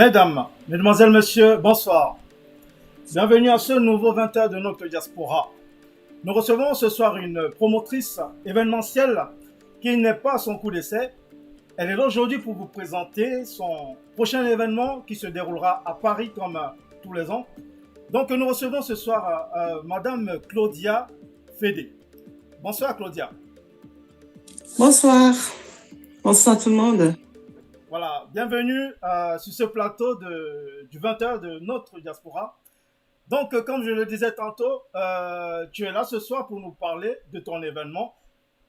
Mesdames, Mesdemoiselles, Messieurs, bonsoir. Bienvenue à ce nouveau 20h de notre diaspora. Nous recevons ce soir une promotrice événementielle qui n'est pas à son coup d'essai. Elle est là aujourd'hui pour vous présenter son prochain événement qui se déroulera à Paris comme tous les ans. Donc nous recevons ce soir Madame Claudia Fédé. Bonsoir Claudia. Bonsoir. Bonsoir tout le monde. Voilà, bienvenue sur ce plateau du 20h de notre diaspora. Donc, comme je le disais tantôt, tu es là ce soir pour nous parler de ton événement.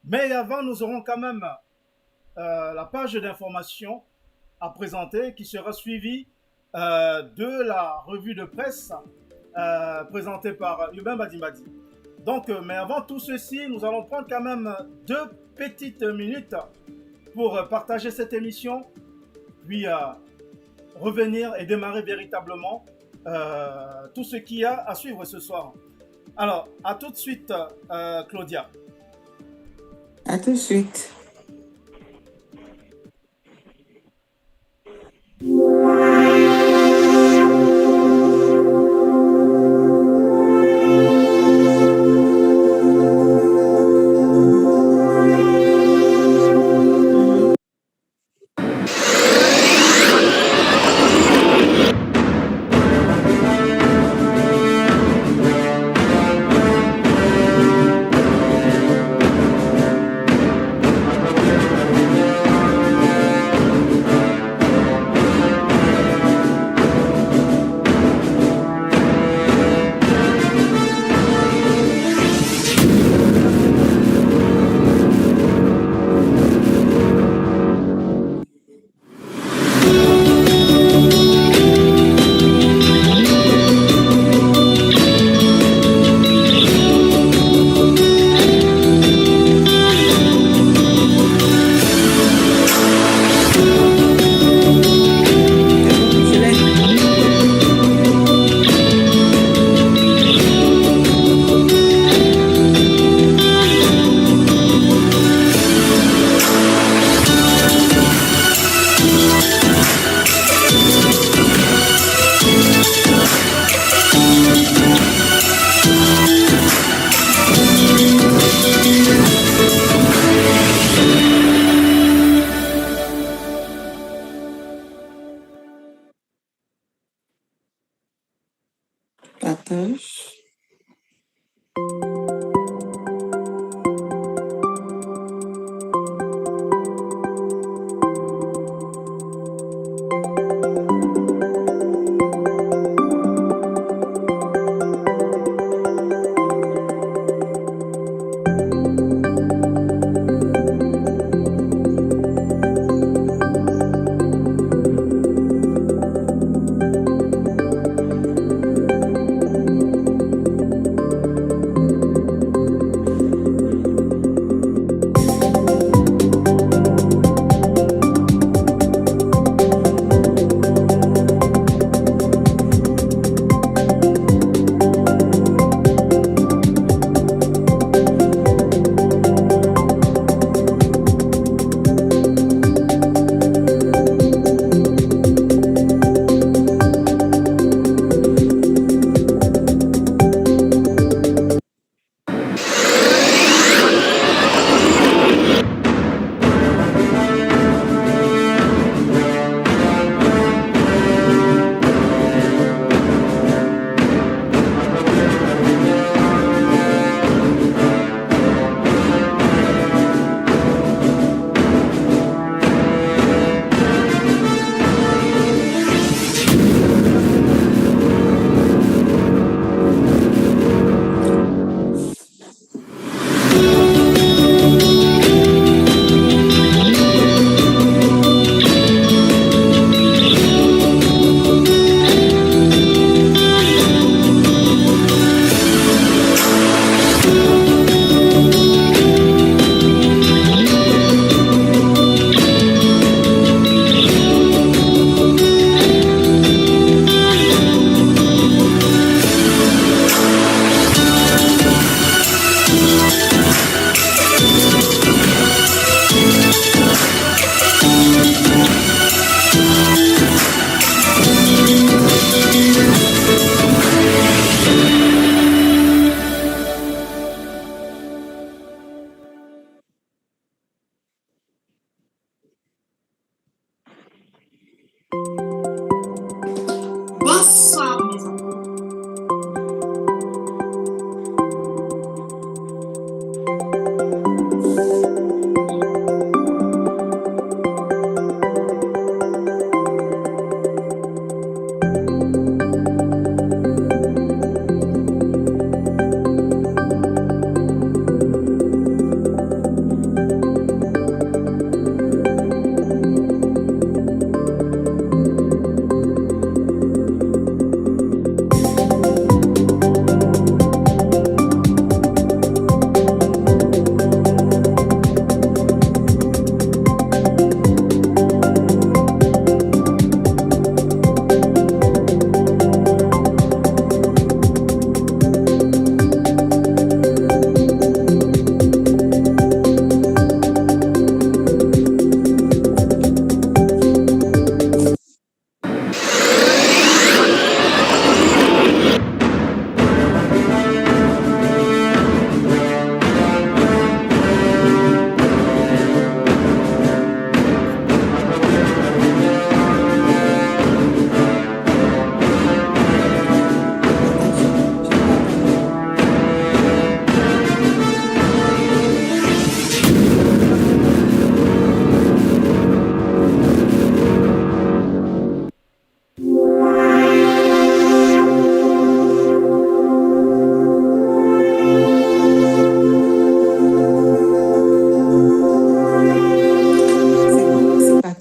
Mais avant, nous aurons quand même la page d'information à présenter qui sera suivie de la revue de presse présentée par Yubin Badimadi. Donc, mais avant tout ceci, nous allons prendre quand même 2 petites minutes pour partager cette émission, puis revenir et démarrer véritablement tout ce qu'il y a à suivre ce soir. Alors, à tout de suite, Claudia. À tout de suite.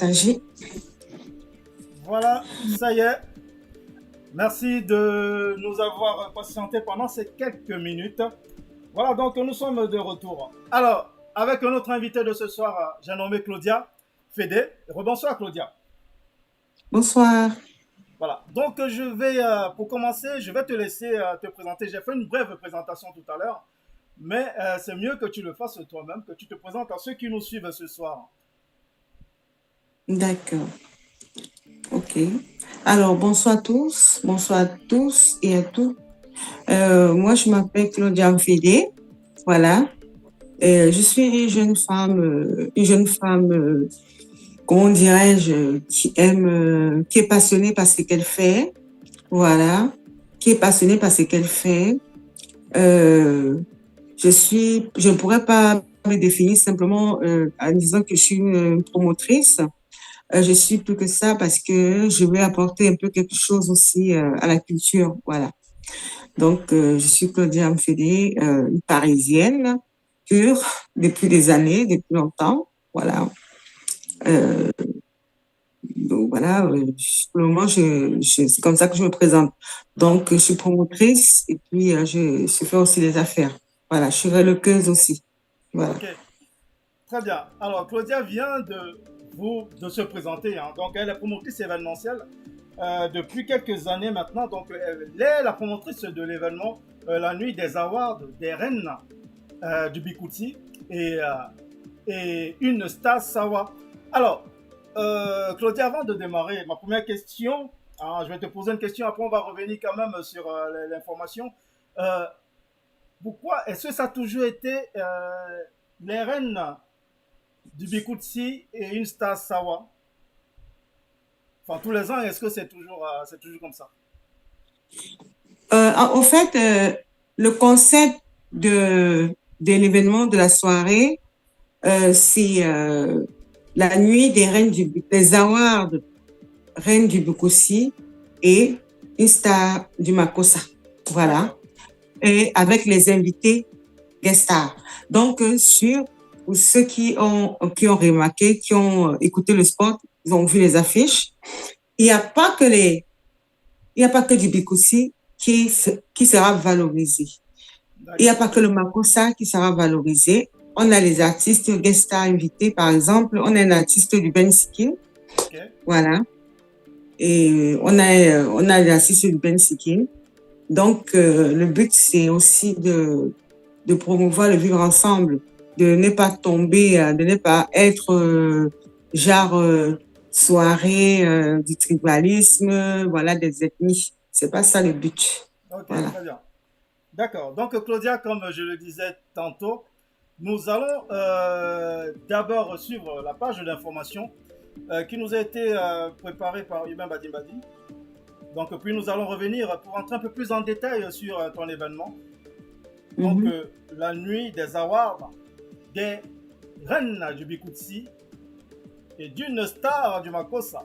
partager. Voilà, ça y est. Merci de nous avoir patienté pendant ces quelques minutes. Voilà, donc nous sommes de retour. Alors, avec notre invité de ce soir, j'ai nommé Claudia Fédé. Rebonsoir Claudia. Bonsoir. Voilà, donc je vais, pour commencer, je vais te laisser te présenter. J'ai fait une brève présentation tout à l'heure, mais c'est mieux que tu le fasses toi-même, que tu te présentes à ceux qui nous suivent ce soir. D'accord. OK. Alors, bonsoir à tous et à toutes. Moi, je m'appelle Claudia Mfede. Voilà. Je suis une jeune femme, comment dirais-je, qui est passionnée par ce qu'elle fait. Voilà. Qui est passionnée par ce qu'elle fait. Je ne pourrais pas me définir simplement en disant que je suis une promotrice. Je suis plus que ça parce que je vais apporter un peu quelque chose aussi à la culture. Voilà. Donc, je suis Claudia Mfede, une Parisienne pure depuis des années, depuis longtemps. Voilà. Donc, voilà, pour le moment, c'est comme ça que je me présente. Donc, je suis promotrice et puis je fais aussi des affaires. Voilà, je suis reloqueuse aussi. Voilà. Ok, très bien. Alors, Claudia vient de se présenter, hein. Donc, elle est promotrice événementielle depuis quelques années maintenant. Donc, elle est la promotrice de l'événement La Nuit des Awards des Reines du Bikouti et une star Sawa. Alors, Claudia, avant de démarrer, ma première question, hein, je vais te poser une question, après on va revenir quand même sur l'information. Euh, Pourquoi est-ce que ça a toujours été les reines du Bikutsi et une star Sawa? Enfin, tous les ans, est-ce que c'est toujours comme ça? En fait, le concept de l'événement de la soirée, c'est la nuit des awards reines du Bukossi et une star du Makossa. Voilà. Et avec les invités guest stars. Donc, pour ceux qui ont remarqué, qui ont écouté le spot, ils ont vu les affiches. Il n'y a pas que du Bikousi qui sera valorisé. Il n'y a pas que le Makossa qui sera valorisé. On a les artistes guest stars invités, par exemple. On a un artiste du Ben Sikin. Okay. Voilà. Et on a l'artiste du Ben Sikin. Donc, le but, c'est aussi de promouvoir le vivre ensemble, de ne pas tomber, de ne pas être soirée du tribalisme, voilà, des ethnies. C'est pas ça le but. Ok, voilà. Très bien. D'accord. Donc, Claudia, comme je le disais tantôt, nous allons d'abord suivre la page d'information qui nous a été préparée par Hubin Badimbadi. Donc, puis nous allons revenir pour entrer un peu plus en détail sur ton événement. Donc, la nuit des awards des reines du Bikutsi et d'une star du Makossa.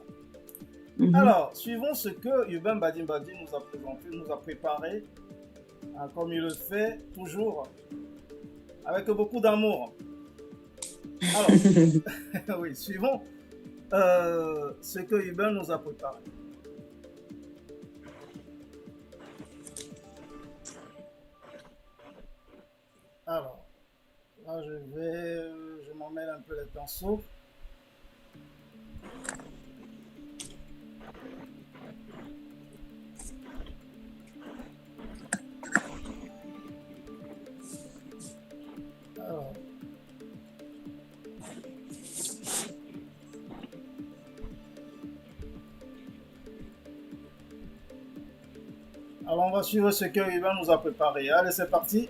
Alors, suivons ce que Hubin Badimbadi nous a présenté, nous a préparé, comme il le fait toujours, avec beaucoup d'amour. Alors, oui, suivons ce que Hubin nous a préparé. Alors, là je m'en mêle un peu les pinceaux. Alors, on va suivre ce que Hubin nous a préparé. Allez, c'est parti.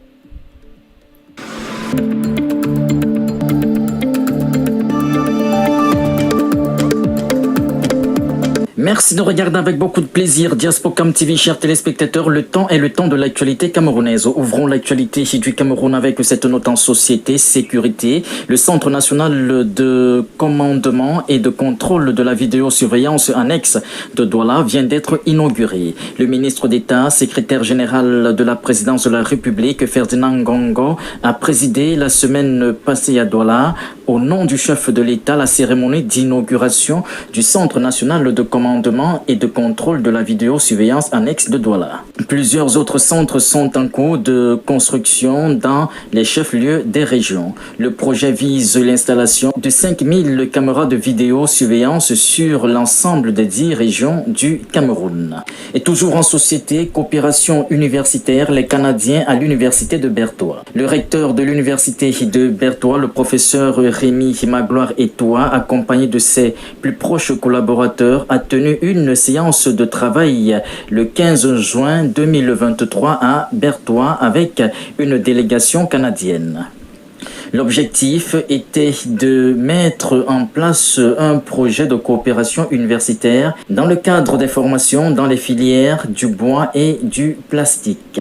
Merci de regarder avec beaucoup de plaisir Diaspocam TV, chers téléspectateurs. Le temps est le temps de l'actualité camerounaise. Ouvrons l'actualité du Cameroun avec cette note en société, sécurité. Le Centre national de commandement et de contrôle de la vidéosurveillance annexe de Douala vient d'être inauguré. Le ministre d'État, secrétaire général de la présidence de la République, Ferdinand Ngongo, a présidé la semaine passée à Douala au nom du chef de l'État la cérémonie d'inauguration du Centre national de commandement et de contrôle de la vidéosurveillance annexe de Douala. Plusieurs autres centres sont en cours de construction dans les chefs-lieux des régions. Le projet vise l'installation de 5000 caméras de vidéosurveillance sur l'ensemble des 10 régions du Cameroun. Et toujours en société, coopération universitaire, les Canadiens à l'université de Berthois. Le recteur de l'université de Berthois, le professeur Rémi Magloire Etoua, accompagné de ses plus proches collaborateurs, a tenu une séance de travail le 15 juin 2023 à Berthois avec une délégation canadienne. L'objectif était de mettre en place un projet de coopération universitaire dans le cadre des formations dans les filières du bois et du plastique.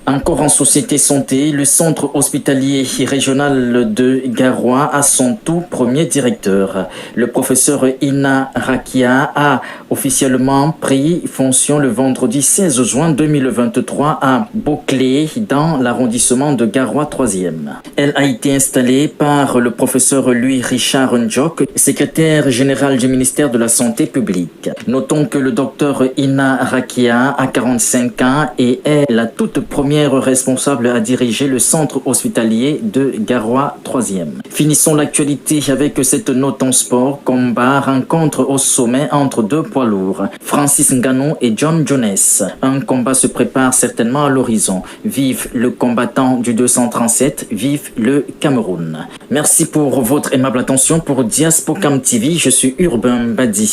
Encore en société santé, le centre hospitalier régional de Garoua a son tout premier directeur. Le professeur Ina Rakia a officiellement pris fonction le vendredi 16 juin 2023 à Beauclé, dans l'arrondissement de Garoua 3e. Elle a été installée par le professeur Louis Richard Ndjok, secrétaire général du ministère de la Santé publique. Notons que le docteur Ina Rakia a 45 ans et est la toute première responsable à diriger le centre hospitalier de Garoua 3e. Finissons l'actualité avec cette note en sport. Combat, rencontre au sommet entre deux poids lourds, Francis Ngannou et John Jones. Un combat se prépare certainement à l'horizon. Vive le combattant du 237, vive le Cameroun. Merci pour votre aimable attention pour Diaspocam TV. Je suis Urbain Badi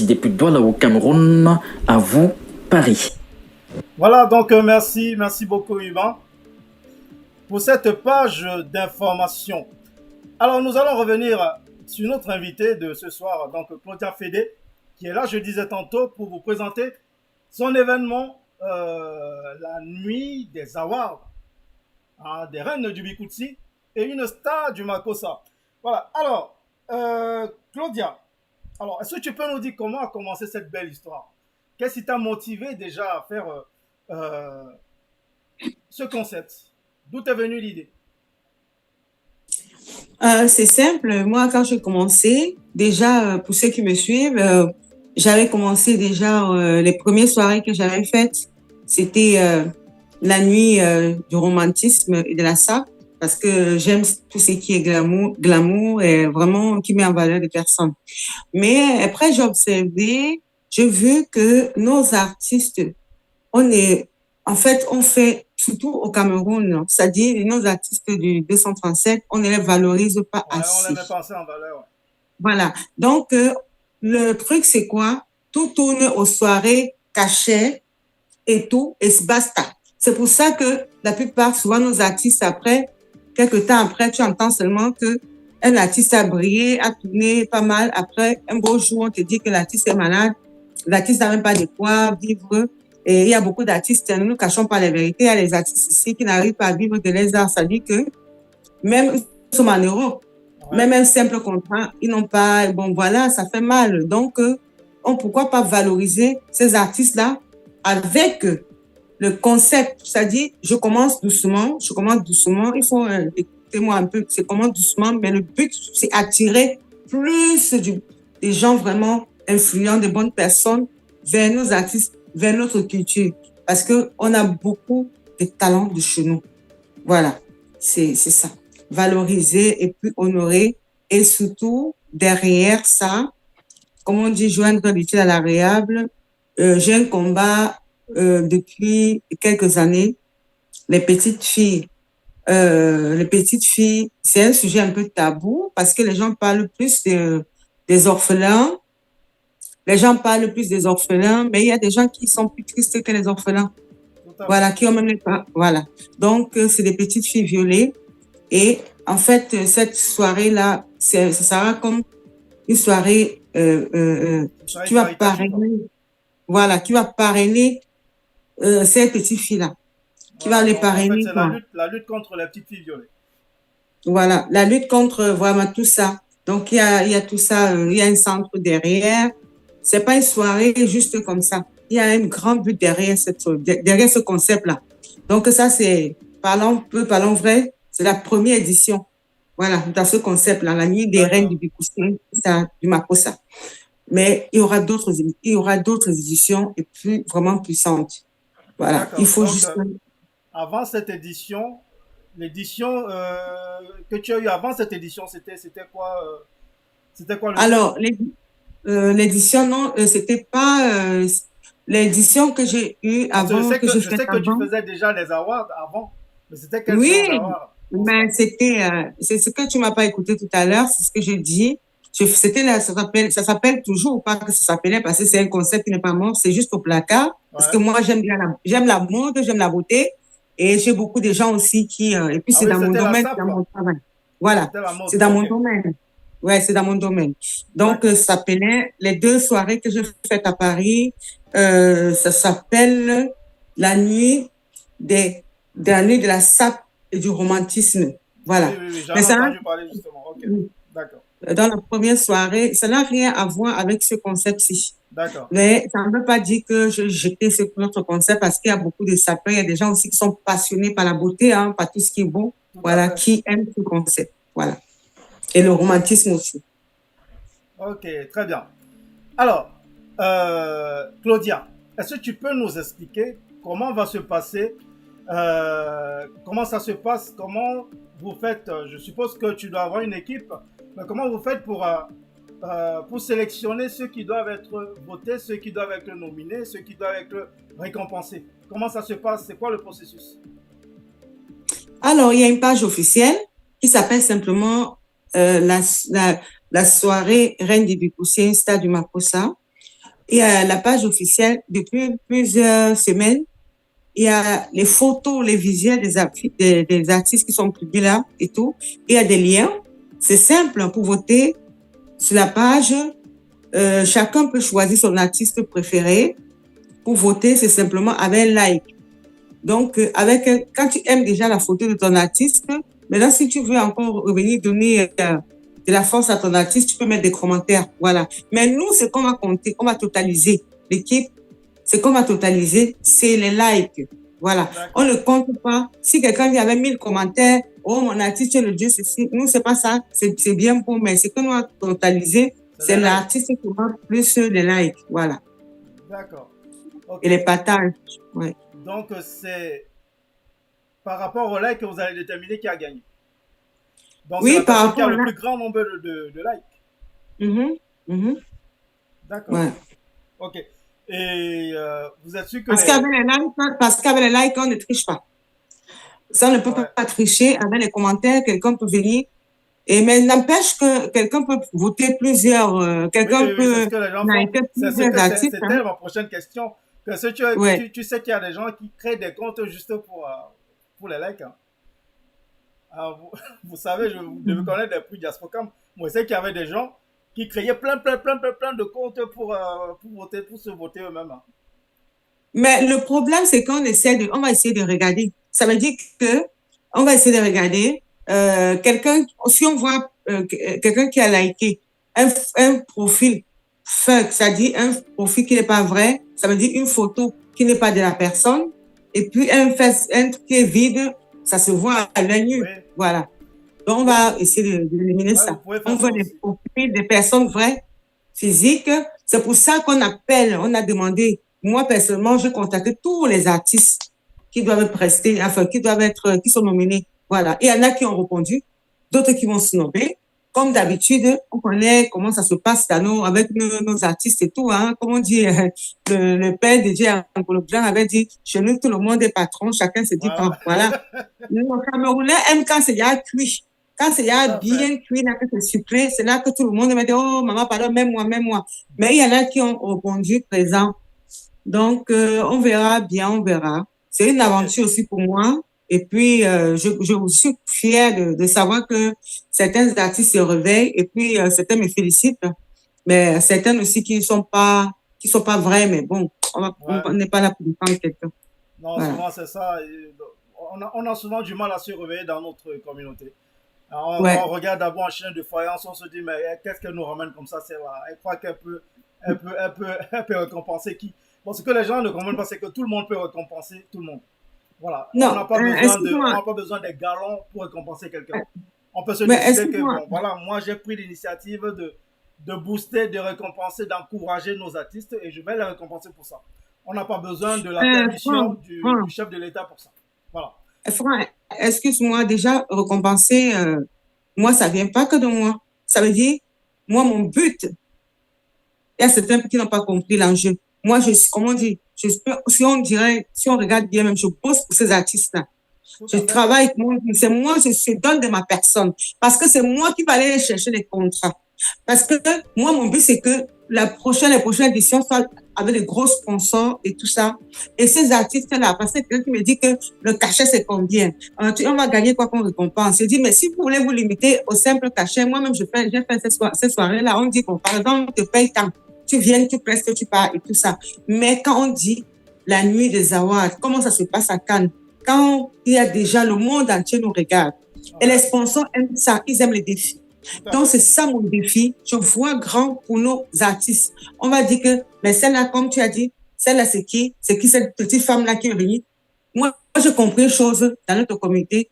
depuis Douala au Cameroun. À vous, Paris. Voilà, donc merci beaucoup Yvan pour cette page d'information. Alors nous allons revenir sur notre invité de ce soir, donc Claudia Fédé, qui est là, je disais tantôt, pour vous présenter son événement, la nuit des awards, des reines du Bikutsi et une star du Makossa. Voilà, alors Claudia, alors est-ce que tu peux nous dire comment a commencé cette belle histoire? Qu'est-ce qui t'a motivé déjà à faire ce concept? D'où est venue l'idée? C'est simple. Moi, quand j'ai commencé, déjà, pour ceux qui me suivent, j'avais commencé déjà les premières soirées que j'avais faites. C'était la nuit du romantisme et de la sape, parce que j'aime tout ce qui est glamour et vraiment qui met en valeur des personnes. Mais après, j'ai observé, j'ai vu que nos artistes, on fait, surtout au Cameroun, c'est-à-dire nos artistes du 237, on ne les valorise pas assez. On les met pas assez en valeur. Ouais. Voilà. Donc, le truc, c'est quoi? Tout tourne aux soirées cachées et tout, et basta. C'est pour ça que la plupart, souvent, nos artistes, après, quelques temps après, tu entends seulement que un artiste a brillé, a tourné pas mal. Après, un beau jour, on te dit que l'artiste est malade. L'artiste n'a même pas de quoi vivre. Et il y a beaucoup d'artistes, ne nous cachons pas la vérité. Il y a les artistes ici qui n'arrivent pas à vivre de les arts. Ça dit que même, ils sont en Europe, même un simple contrat, ils n'ont pas, bon voilà, ça fait mal. Donc, pourquoi pas valoriser ces artistes-là avec le concept, c'est-à-dire, je commence doucement, il faut écoutez-moi un peu, c'est commence doucement, mais le but, c'est attirer plus des gens vraiment influents, de bonnes personnes vers nos artistes, vers notre culture, parce qu'on a beaucoup de talents de chez nous. Voilà, c'est ça. Valoriser et puis honorer, et surtout, derrière ça, comme on dit, joindre l'utile à l'agréable. J'ai un combat depuis quelques années. Les petites filles, c'est un sujet un peu tabou parce que les gens parlent plus des orphelins. Les gens parlent plus des orphelins, mais il y a des gens qui sont plus tristes que les orphelins. Voilà, qui ont même pas. Voilà. Donc, c'est des petites filles violées. Et en fait, cette soirée-là, ça sera comme une soirée qui va parrainer. Voilà, qui va parrainer ces petites filles-là. Qui va les parrainer. En fait, c'est la lutte contre les petites filles violées. Voilà, la lutte contre vraiment tout ça. Donc, il y a tout ça, il y a un centre derrière. C'est pas une soirée juste comme ça. Il y a un grand but derrière ce concept-là. Donc, ça, c'est, parlons vrai, c'est la première édition. Voilà, dans ce concept-là, la nuit des reines du Bikoussien, du Makossa. Mais il y aura d'autres éditions et plus vraiment puissantes. Voilà, il faut Donc, juste. avant cette édition, l'édition que tu as eue avant cette édition, c'était quoi le thème? Alors, l'édition, non, c'était pas l'édition que j'ai eue Parce que avant, que je je faisais sais que tu avant. faisais déjà les awards avant, mais c'était quel genre Oui, d'award pour mais ça? c'est ce que tu m'as pas écouté tout à l'heure, c'est ce que j'ai dit. Ça s'appelle toujours, pas que ça s'appelait parce que c'est un concept qui n'est pas mort, c'est juste au placard. Parce que Ouais. moi, j'aime la mode, j'aime la beauté. Et j'ai beaucoup de gens aussi et puis Ah c'est oui, dans mon c'était la domaine, c'est SAP, dans mon quoi. travail. Voilà. C'était la mode. C'est dans mon Ok, domaine. Ouais, c'est dans mon domaine. Donc, d'accord. ça s'appelait les 2 soirées que j'ai faites à Paris. Ça s'appelle la nuit des, de la nuit de la sape et du romantisme. Oui, Voilà. oui, oui, Mais j'en ai entendu parler justement. Ok, d'accord, dans la première soirée, ça n'a rien à voir avec ce concept-ci. d'accord. Mais ça ne veut pas dire que je jetais notre concept parce qu'il y a beaucoup de sapins. Il y a des gens aussi qui sont passionnés par la beauté, hein, par tout ce qui est beau. Tout à Voilà, fait. qui aiment ce concept. Voilà. Et le romantisme aussi. Ok, très bien. Alors, Claudia, est-ce que tu peux nous expliquer comment va se passer, comment ça se passe, comment vous faites, je suppose que tu dois avoir une équipe, mais comment vous faites pour sélectionner ceux qui doivent être votés, ceux qui doivent être nominés, ceux qui doivent être récompensés? Comment ça se passe? C'est quoi le processus? Alors, il y a une page officielle qui s'appelle simplement la soirée Reine du Bikoussien, Stade du Makossa. Il y a la page officielle depuis plusieurs semaines. Il y a les photos, les visuels des artistes qui sont publiés là et tout. Il y a des liens. C'est simple pour voter sur la page. Chacun peut choisir son artiste préféré. Pour voter, c'est simplement avec un like. Donc, quand tu aimes déjà la photo de ton artiste, maintenant, si tu veux encore revenir donner de la force à ton artiste, tu peux mettre des commentaires. Voilà. Mais nous, ce qu'on va compter, on va totaliser. L'équipe, ce qu'on va totaliser, c'est les likes. Voilà. On ne compte pas. Si quelqu'un vient avec 1000 commentaires, oh, mon artiste, le Dieu, ceci. Nous, c'est pas ça. C'est bien beau, mais ce qu'on va totaliser, c'est l'artiste qui a plus de likes. Voilà. D'accord. Ok. Et les partages. Ouais. Donc, c'est par rapport au like que vous allez déterminer qui a gagné. Donc, c'est Oui, la par personne qui a rapport le là. plus grand nombre de likes. D'accord. Ouais. Ok. Et vous êtes sûr que Parce qu'avec les likes, on ne triche pas. Ça, on ne peut Ouais. pas tricher. Avec les commentaires, quelqu'un peut venir. Mais n'empêche que quelqu'un peut voter plusieurs. Quelqu'un Oui, c'est peut ce que les gens font. liker plusieurs artistes. C'était ma prochaine question. Que ce, Ouais. tu sais qu'il y a des gens qui créent des comptes juste pour les likes. Hein. Alors, vous savez, vous devez connaître les prix Diaspocam. Moi, je sais qu'il y avait des gens qui créaient plein de comptes pour voter, pour se voter eux-mêmes. Hein. Mais le problème, c'est on va essayer de regarder. Ça veut dire que on va essayer de regarder si on voit quelqu'un qui a liké un profil fake, c'est-à-dire un profil qui n'est pas vrai, ça veut dire une photo qui n'est pas de la personne, et puis un truc qui est vide, ça se voit à l'œil nu. Oui. Voilà. Donc, on va essayer d'éliminer ça. On veut des profils des personnes vraies, physiques. C'est pour ça qu'on appelle, on a demandé. Moi, personnellement, j'ai contacté tous les artistes qui doivent prester, enfin, qui sont nominés. Voilà. Et il y en a qui ont répondu, d'autres qui vont se nommer. Comme d'habitude, on connaît comment ça se passe avec nos artistes et tout. Hein. Comme on dit, le père de Dieu avait dit, chez nous, tout le monde est patron, chacun se dit, voilà. Les Camerounais aiment quand c'est déjà cuit. Quand c'est déjà bien cuit, là, que c'est sucré, c'est là que tout le monde me dit, oh, maman, pardon, même moi, même moi. Mais il y en a qui ont répondu présent. Donc, on verra bien, on verra. C'est une aventure aussi pour moi. Et puis, je suis fière de savoir que certains artistes se réveillent et puis certains me félicitent. Mais certains aussi qui sont pas vrais, mais bon, on n'est pas là pour défendre quelqu'un. Non, voilà. Souvent c'est ça. On a souvent du mal à se réveiller dans notre communauté. Alors, on regarde d'abord un chien de faïence, on se dit, mais qu'est-ce qu'elle nous ramène comme ça? Elle croit qu'elle peut récompenser qui? Bon, ce que les gens ne comprennent pas, c'est que tout le monde peut récompenser tout le monde. Voilà. Non, on n'a pas besoin des galons pour récompenser quelqu'un. On peut se Mais décider que, excuse-moi. bon, voilà, moi j'ai pris l'initiative de booster, de récompenser, d'encourager nos artistes et je vais les récompenser pour ça. On n'a pas besoin de la permission Franck, du Franck, chef de l'État pour ça. Voilà. Franck, excuse-moi, déjà, récompenser, moi, ça vient pas que de moi. Ça veut dire, moi, mon but, il y a certains qui n'ont pas compris l'enjeu. Moi, comment on dit, si on dirait, si on regarde bien, même, je bosse pour ces artistes-là. Tout Je à fait. travaille, c'est moi, je donne de ma personne. Parce que c'est moi qui vais aller chercher les contrats. Parce que moi, mon but, c'est que les prochaines éditions soient avec des gros sponsors et tout ça. Et ces artistes-là, parce que quelqu'un qui me dit que le cachet, c'est combien? On va gagner quoi qu'on récompense? Je dis, mais si vous voulez vous limiter au simple cachet, moi-même, j'ai fait ces soirées-là, on dit qu'on, par exemple, on te paye tant. Tu viens, tu prestes, tu pars et tout ça. Mais quand on dit la nuit des awards, comment ça se passe à Cannes? Quand il y a déjà le monde entier nous regarde. Et les sponsors aiment ça, ils aiment les défis. Donc, c'est ça mon défi. Je vois grand pour nos artistes. On va dire que, mais celle-là, comme tu as dit, celle-là, c'est qui? C'est qui cette petite femme-là qui est réunie? Moi, j'ai compris une chose dans notre communauté.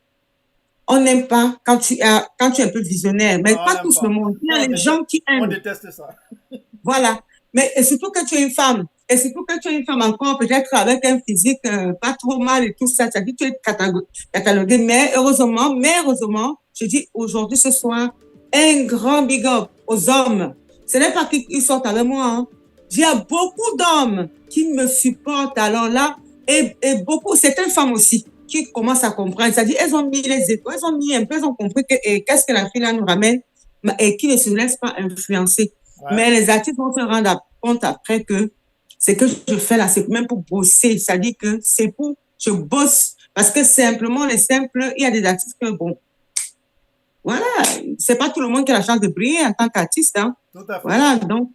On n'aime pas quand tu es un peu visionnaire, mais Non, pas tous le monde. Il y a les gens qui on aiment. déteste ça. Voilà. Mais et surtout que tu es une femme. Et surtout que tu es une femme encore, peut-être avec un physique pas trop mal et tout ça. Ça dit que tu es cataloguée. Mais heureusement, je dis aujourd'hui, ce soir, un grand big up aux hommes. Ce n'est pas qu'ils sortent avec moi. Hein. Il y a beaucoup d'hommes qui me supportent alors là. Et beaucoup, certaines femmes aussi qui commencent à comprendre. C'est-à-dire, elles ont mis les étoiles, elles ont mis un peu, elles ont compris que qu'est-ce que la fille là nous ramène et qui ne se laisse pas influencer. Ouais. Mais les artistes vont se rendre compte après que ce que je fais là, c'est même pour bosser. C'est-à-dire que c'est pour, je bosse. Parce que simplement, il y a des artistes que, bon, voilà, c'est pas tout le monde qui a la chance de briller en tant qu'artiste. Hein. Tout à fait. Voilà, donc,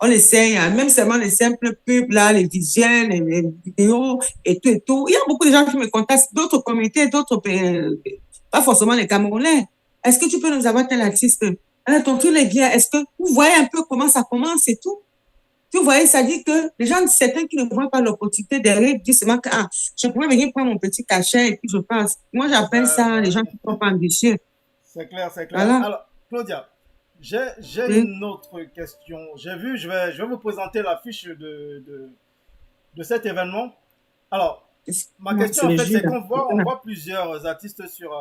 on essaye, hein, même seulement les simples pubs, là, les visuels, les vidéos et tout et tout. Il y a beaucoup de gens qui me contactent, d'autres comités, d'autres pays, pas forcément les Camerounais. Est-ce que tu peux nous avoir tel artiste? Alors, ton truc est bien. Est-ce que vous voyez un peu comment ça commence et tout? Tu voyez, ça dit que les gens, certains qui ne voient pas l'opportunité derrière, disent seulement que je pourrais venir prendre mon petit cachet et puis je passe. Moi, j'appelle ça les gens qui ne sont pas ambitieux. C'est clair, c'est clair. Voilà. Alors, Claudia, j'ai une autre question. J'ai vu, je vais vous présenter l'affiche de cet événement. Alors, ma question, en fait, c'est qu'on voit plusieurs artistes sur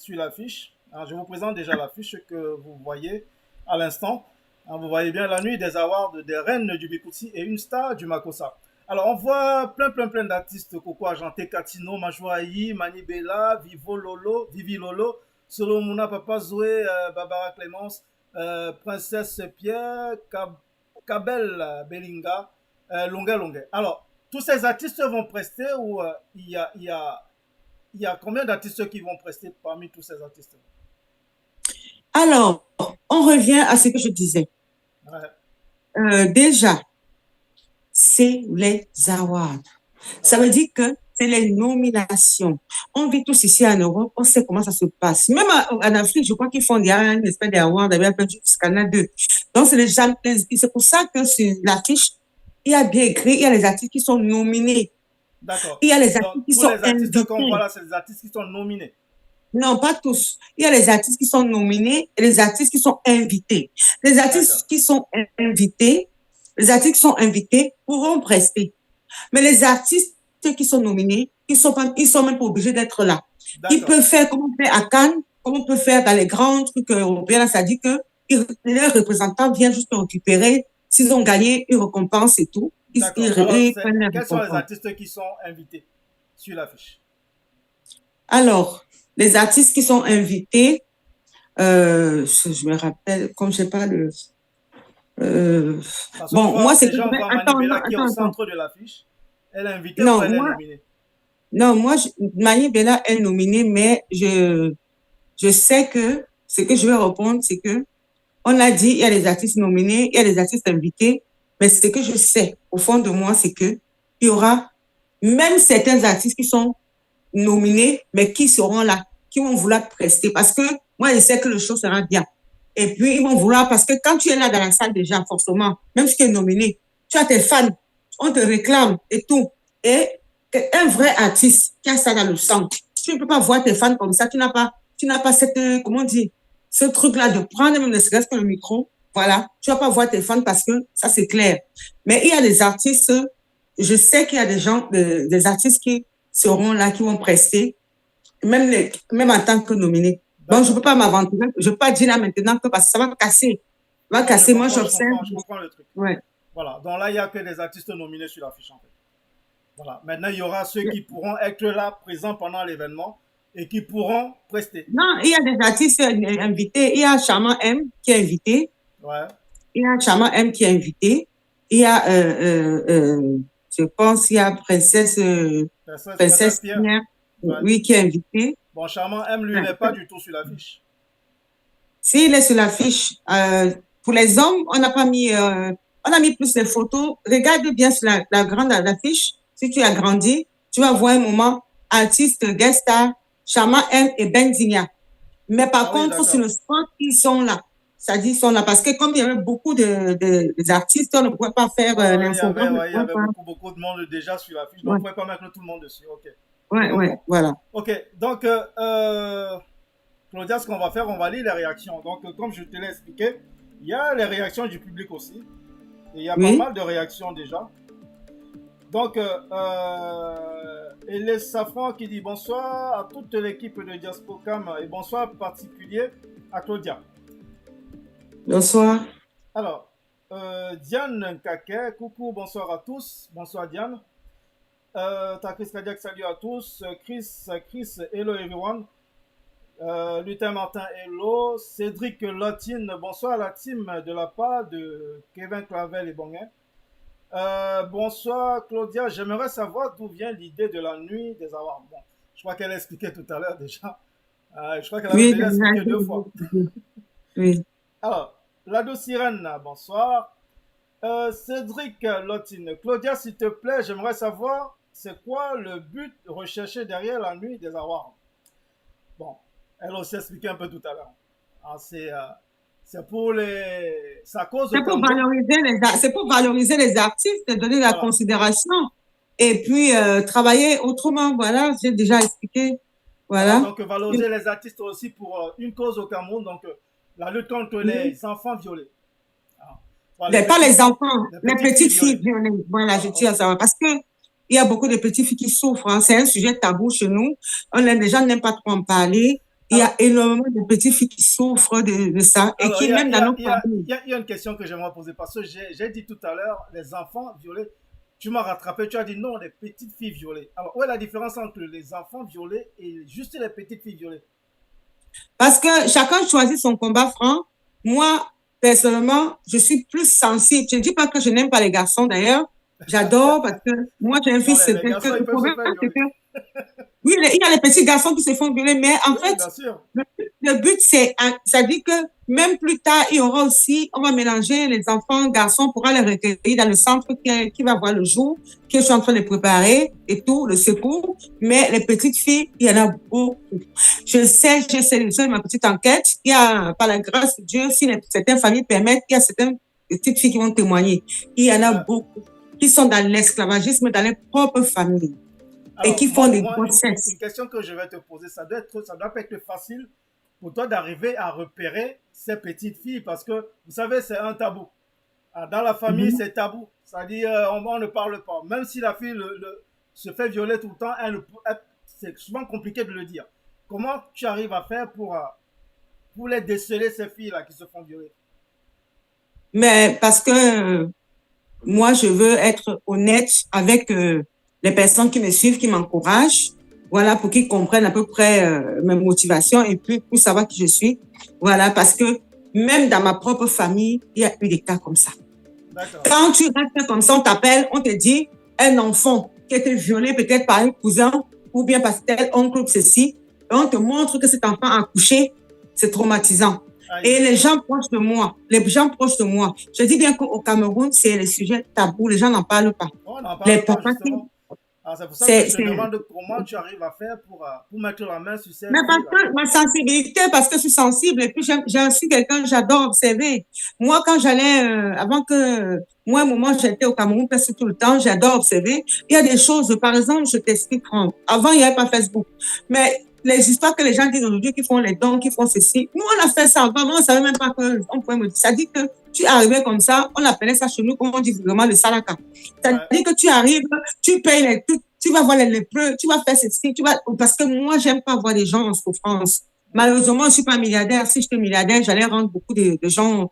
l'affiche. Alors, je vous présente déjà l'affiche que vous voyez à l'instant. Vous voyez bien la nuit des awards des reines du Bikutsi et une star du Makossa. Alors, on voit plein d'artistes, Coco Argenté, Katino, Majouaï, Mani Bella, Vivi Lolo, Solomona Papa Zoé, Barbara Clémence, Princesse Pierre, Kabel Belinga, Longue. Alors, tous ces artistes vont prester ou il y a combien d'artistes qui vont prester parmi tous ces artistes? Alors, on revient à ce que je disais. Ouais. Déjà, c'est les awards. Ouais. Ça veut dire que c'est les nominations. On vit tous ici en Europe, on sait comment ça se passe. Même en Afrique, je crois qu'ils font une espèce d'awards, d'ailleurs, jusqu'à 2. Donc, c'est pour ça que sur l'affiche, il y a bien écrit, il y a les artistes qui sont nominés. D'accord. Il y a les artistes qui sont invités. Voilà, c'est les artistes qui sont nominés. Non, pas tous. Il y a les artistes qui sont nominés et les artistes qui sont invités. Les artistes qui sont invités, pourront prester. Mais les artistes qui sont nominés, ils sont même pas obligés d'être là. Ils peuvent faire comme on fait à Cannes, comme on peut faire dans les grands trucs européens. Ça dit que les représentants viennent juste récupérer. S'ils ont gagné une récompense et tout. Quels sont les artistes qui sont invités sur l'affiche? Alors, les artistes qui sont invités, je me rappelle, comme je sais pas le. Bon, moi c'est déjà Mani Bella qui est au centre de l'affiche. Elle est invitée ou elle est nominée? Non, moi Mani Bella est nominée, mais je sais que ce que je vais répondre, c'est que on a dit il y a les artistes nominés, il y a les artistes invités, mais ce que je sais au fond de moi, c'est que il y aura même certains artistes qui sont nominés, mais qui seront là, qui vont vouloir prester. Parce que moi, je sais que le show sera bien. Et puis, ils vont vouloir, parce que quand tu es là dans la salle déjà, forcément, même si tu es nominé, tu as tes fans, on te réclame et tout. Et un vrai artiste qui a ça dans le sang, tu ne peux pas voir tes fans comme ça, tu tu n'as pas cette, comment dire, ce truc-là de prendre même ne serait-ce que le micro, voilà, tu vas pas voir tes fans parce que ça, c'est clair. Mais il y a des artistes, je sais qu'il y a des gens, des artistes qui seront là, qui vont prester, même en tant que nominés. Donc, je peux pas m'aventurer, je peux pas dire là maintenant que parce que ça va casser. Ça va casser, moi, j'observe. Je comprends le truc. Ouais. Voilà, donc là, il n'y a que des artistes nominés sur l'affiche, en fait. Voilà, maintenant, il y aura ceux qui pourront être là, présents pendant l'événement et qui pourront prester. Non, il y a des artistes invités. Il y a Charmant M qui est invité. Ouais. Il y a Charmant M qui est invité. Il y a, je pense, il y a Princesse Pierre. Ouais. Oui, qui est invitée. Bon, Charmant M, lui, n'est pas du tout sur l'affiche. Si, il est sur l'affiche. Pour les hommes, on n'a pas mis, on a mis plus les photos. Regarde bien sur la grande affiche. Si tu as grandi, tu vas voir un moment artiste, guest star, Charmant M et Benzina. Mais par contre, sur le spot, ils sont là. Ça dit, ils sont là. Parce que comme il y avait beaucoup d'artistes, on ne pouvait pas faire l'infogramme. Il y avait beaucoup de monde déjà sur l'affiche. Donc, on ne pouvait pas mettre tout le monde dessus. OK. Ouais, voilà. OK. Donc, Claudia, ce qu'on va faire, on va lire les réactions. Donc, comme je te l'ai expliqué, il y a les réactions du public aussi. Et il y a pas mal de réactions déjà. Donc, Elé Safran qui dit bonsoir à toute l'équipe de Diaspocam et bonsoir en particulier à Claudia. Bonsoir. Alors, Diane Kake, coucou, bonsoir à tous. Bonsoir Diane. Takris Kadiak, salut à tous. Chris, hello everyone. Lutin Martin, hello. Cédric Lotine, bonsoir à la team de la part de Kevin Clavel et Bonguin. Bonsoir Claudia, j'aimerais savoir d'où vient l'idée de la nuit des awards. Bon, je crois qu'elle a expliqué tout à l'heure déjà. Je crois qu'elle a déjà expliqué 2 fois. Oui. Alors, Lado Sirène, bonsoir. Cédric Lotine, Claudia, s'il te plaît, j'aimerais savoir c'est quoi le but recherché derrière la nuit des awards. Bon, elle a aussi expliqué un peu tout à l'heure. C'est pour les... Ça cause c'est pour valoriser les artistes, donner la considération et puis travailler autrement. Voilà, j'ai déjà expliqué. Voilà. Donc, valoriser les artistes aussi pour une cause au Cameroun, donc la lutte contre les enfants violés. Voilà, pas les enfants, les petites filles violées. Voilà, je tiens à savoir. Parce que il y a beaucoup de petites filles qui souffrent. Hein. C'est un sujet tabou chez nous. Les gens n'aiment pas trop en parler. Il y a énormément de petites filles qui souffrent de ça. Alors, et qui, même dans nos familles. Il y a une question que j'aimerais poser parce que j'ai dit tout à l'heure, les enfants violés. Tu m'as rattrapé, tu as dit non, les petites filles violées. Alors, où est la différence entre les enfants violés et juste les petites filles violées? Parce que chacun choisit son combat franc. Moi, personnellement, je suis plus sensible. Je ne dis pas que je n'aime pas les garçons, d'ailleurs. J'adore parce que moi, j'ai un fils. Oui, il y a les petits garçons qui se font violer, mais en fait, le but, ça dit que même plus tard, il y aura aussi, on va mélanger les enfants, garçons, pour les recueillir dans le centre qui va voir le jour, qui est en train de préparer et tout, le secours. Mais les petites filles, il y en a beaucoup. Je sais, ma petite enquête, il y a, par la grâce de Dieu, si certaines familles permettent, il y a certaines petites filles qui vont témoigner. Il y en a beaucoup qui sont dans l'esclavagisme dans leurs propres familles. Alors, et qui font des grossesses. Une question que je vais te poser, ça doit pas être facile pour toi d'arriver à repérer ces petites filles parce que, vous savez, c'est un tabou. Dans la famille, c'est tabou. C'est-à-dire, on ne parle pas. Même si la fille se fait violer tout le temps, c'est souvent compliqué de le dire. Comment tu arrives à faire pour les déceler, ces filles-là qui se font violer? Mais parce que moi, je veux être honnête avec... les personnes qui me suivent, qui m'encouragent, voilà, pour qu'ils comprennent à peu près mes motivations et puis pour savoir qui je suis. Voilà, parce que même dans ma propre famille, il y a eu des cas comme ça. Quand tu restes comme ça, on t'appelle, on te dit un enfant qui a été violé peut-être par un cousin ou bien par tel oncle ou ceci, et on te montre que cet enfant a accouché, c'est traumatisant. Et les gens proches de moi, je dis bien qu'au Cameroun, c'est le sujet tabou, les gens n'en parlent pas. Les papas c'est pour ça que je te demande comment tu arrives à faire pour mettre la main sur ces... Mais parce que ma sensibilité, parce que je suis sensible, et puis j'ai aussi quelqu'un que j'adore observer. Moi, quand j'allais, avant que, moi, un moment, j'étais au Cameroun presque tout le temps, j'adore observer. Il y a des choses, par exemple, je t'explique, avant, il n'y avait pas Facebook. Mais les histoires que les gens disent aujourd'hui, qui font les dons, qui font ceci. Nous, on a fait ça avant, on ne savait même pas qu'on pouvait me dire. Ça dit que tu arrivais comme ça, on appelait ça chez nous, comme on dit vraiment le salaka. Ça dit que tu arrives, tu payes les trucs, tu vas voir les lépreux, tu vas faire ceci, parce que moi, j'aime pas voir les gens en souffrance. Malheureusement, je suis pas milliardaire. Si j'étais milliardaire, j'allais rendre beaucoup de gens.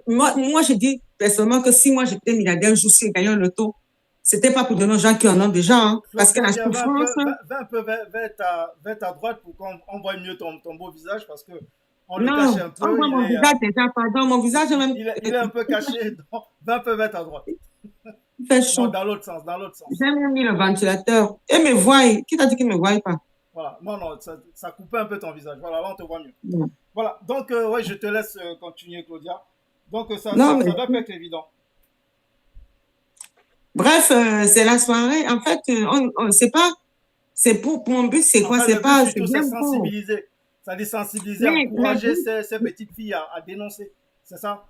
Moi, je dis personnellement que si moi j'étais milliardaire, je suis gagnant le loto. C'était pas pour donner aux gens qui en ont déjà, hein, parce que la souffrance. Va un peu vers ta droite pour qu'on voit mieux ton beau visage, parce que on le Non, cache un peu. on voit mon visage déjà, pardon, mon visage est même. Il est un peu caché, donc va un peu vers ta droite. Il fait chaud. Non, dans l'autre sens, dans l'autre sens. J'ai même mis le ventilateur. Et me voit. Qui t'a dit qu'il ne me voit pas? Voilà, non, ça coupait un peu ton visage. Voilà, là on te voit mieux. Ouais. Voilà, donc ouais, je te laisse continuer, Claudia. Donc ça Non, doit pas être évident. Bref, c'est la soirée. En fait, on sait pas. C'est pour mon but, c'est quoi? C'est pas. C'est bien sensibiliser. Ça dit sensibiliser, encourager ces petites filles à dénoncer. C'est ça?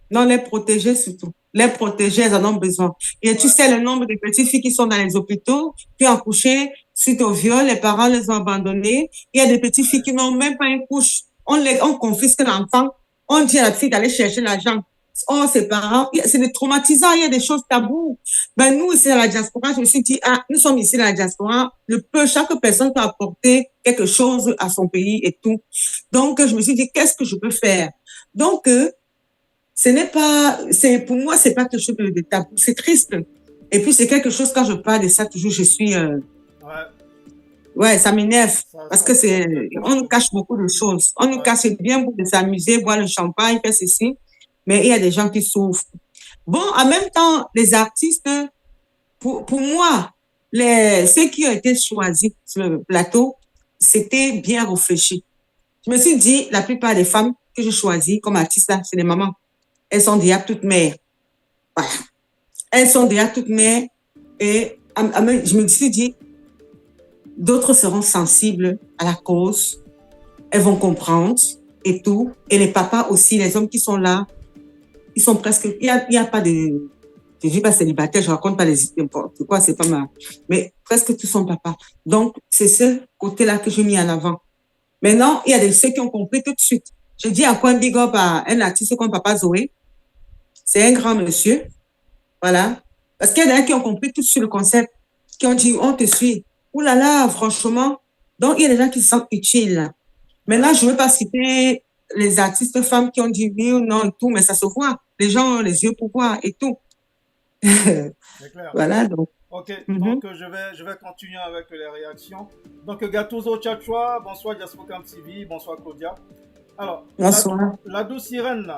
Non, les protéger surtout. Les protéger, elles en ont besoin. Et tu sais le nombre de petites filles qui sont dans les hôpitaux, qui ont accouché suite au viol, les parents les ont abandonnées. Il y a des petites filles qui n'ont même pas une couche. On confisque l'enfant. On dit à la fille d'aller chercher l'argent. Oh, ses parents, c'est des traumatisants, il y a des choses taboues. Ben, nous, ici, à la diaspora, je me suis dit, nous sommes ici, à la diaspora, chaque personne peut apporter quelque chose à son pays et tout. Donc, je me suis dit, qu'est-ce que je peux faire? Donc, pour moi, c'est pas quelque chose de tabou, c'est triste. Et puis, c'est quelque chose, quand je parle de ça, toujours, je suis, ouais, ça m'énerve, parce que on nous cache beaucoup de choses. On nous cache bien beaucoup de s'amuser, boire le champagne, faire ceci. Mais il y a des gens qui souffrent. Bon, en même temps, les artistes, pour moi, ceux qui ont été choisis sur le plateau, c'était bien réfléchi. Je me suis dit, la plupart des femmes que je choisis comme artistes, là, c'est des mamans. Elles sont déjà toutes mères. Voilà. Elles sont déjà toutes mères. Et je me suis dit, d'autres seront sensibles à la cause. Elles vont comprendre et tout. Et les papas aussi, les hommes qui sont là, ils sont presque, il y a pas de, je dis pas célibataire, je raconte pas les n'importe quoi, c'est pas mal. Mais presque tous sont papas. Donc, c'est ce côté-là que j'ai mis en avant. Maintenant, il y a ceux qui ont compris tout de suite. Je dis à quoi un big up à un artiste comme Papa Zoé. C'est un grand monsieur. Voilà. Parce qu'il y en a qui ont compris tout de suite le concept, qui ont dit, on te suit. Ouh là là, franchement. Donc, il y a des gens qui se sentent utiles. Maintenant, je ne veux pas citer les artistes femmes qui ont dit oui ou non et tout, mais ça se voit. Les gens ont les yeux pour voir et tout. C'est clair. Voilà, donc. Ok, donc je vais continuer avec les réactions. Donc, Gattuso Tchatchoua, bonsoir Diaspocam TV, bonsoir Claudia. Alors, bonsoir. La douce sirène,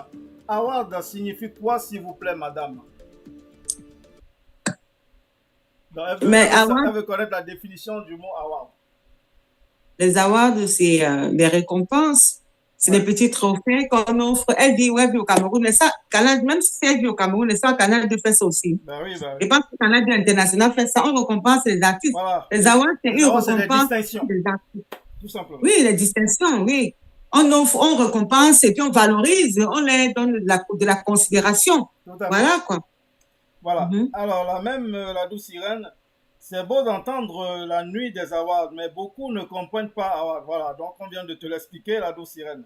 award signifie quoi, s'il vous plaît, madame? Donc, elle veut connaître la définition du mot award. Les awards, c'est des récompenses. C'est des petits trophées qu'on offre. Elle dit, ouais, au Cameroun, mais ça, même si elle vit au Cameroun, mais ça, Canal 2 fait ça aussi. Ben oui, ben oui. Et parce que Canal 2 International fait ça, on récompense les artistes. Voilà. Les awards, c'est une récompense des artistes. Tout simplement. Oui, les distinctions, oui. On offre, on récompense et puis on valorise, on leur donne de la considération. Voilà, quoi. Voilà. Alors, la douce sirène, c'est beau d'entendre la nuit des awards, mais beaucoup ne comprennent pas awards. Voilà, donc on vient de te l'expliquer, la douce sirène.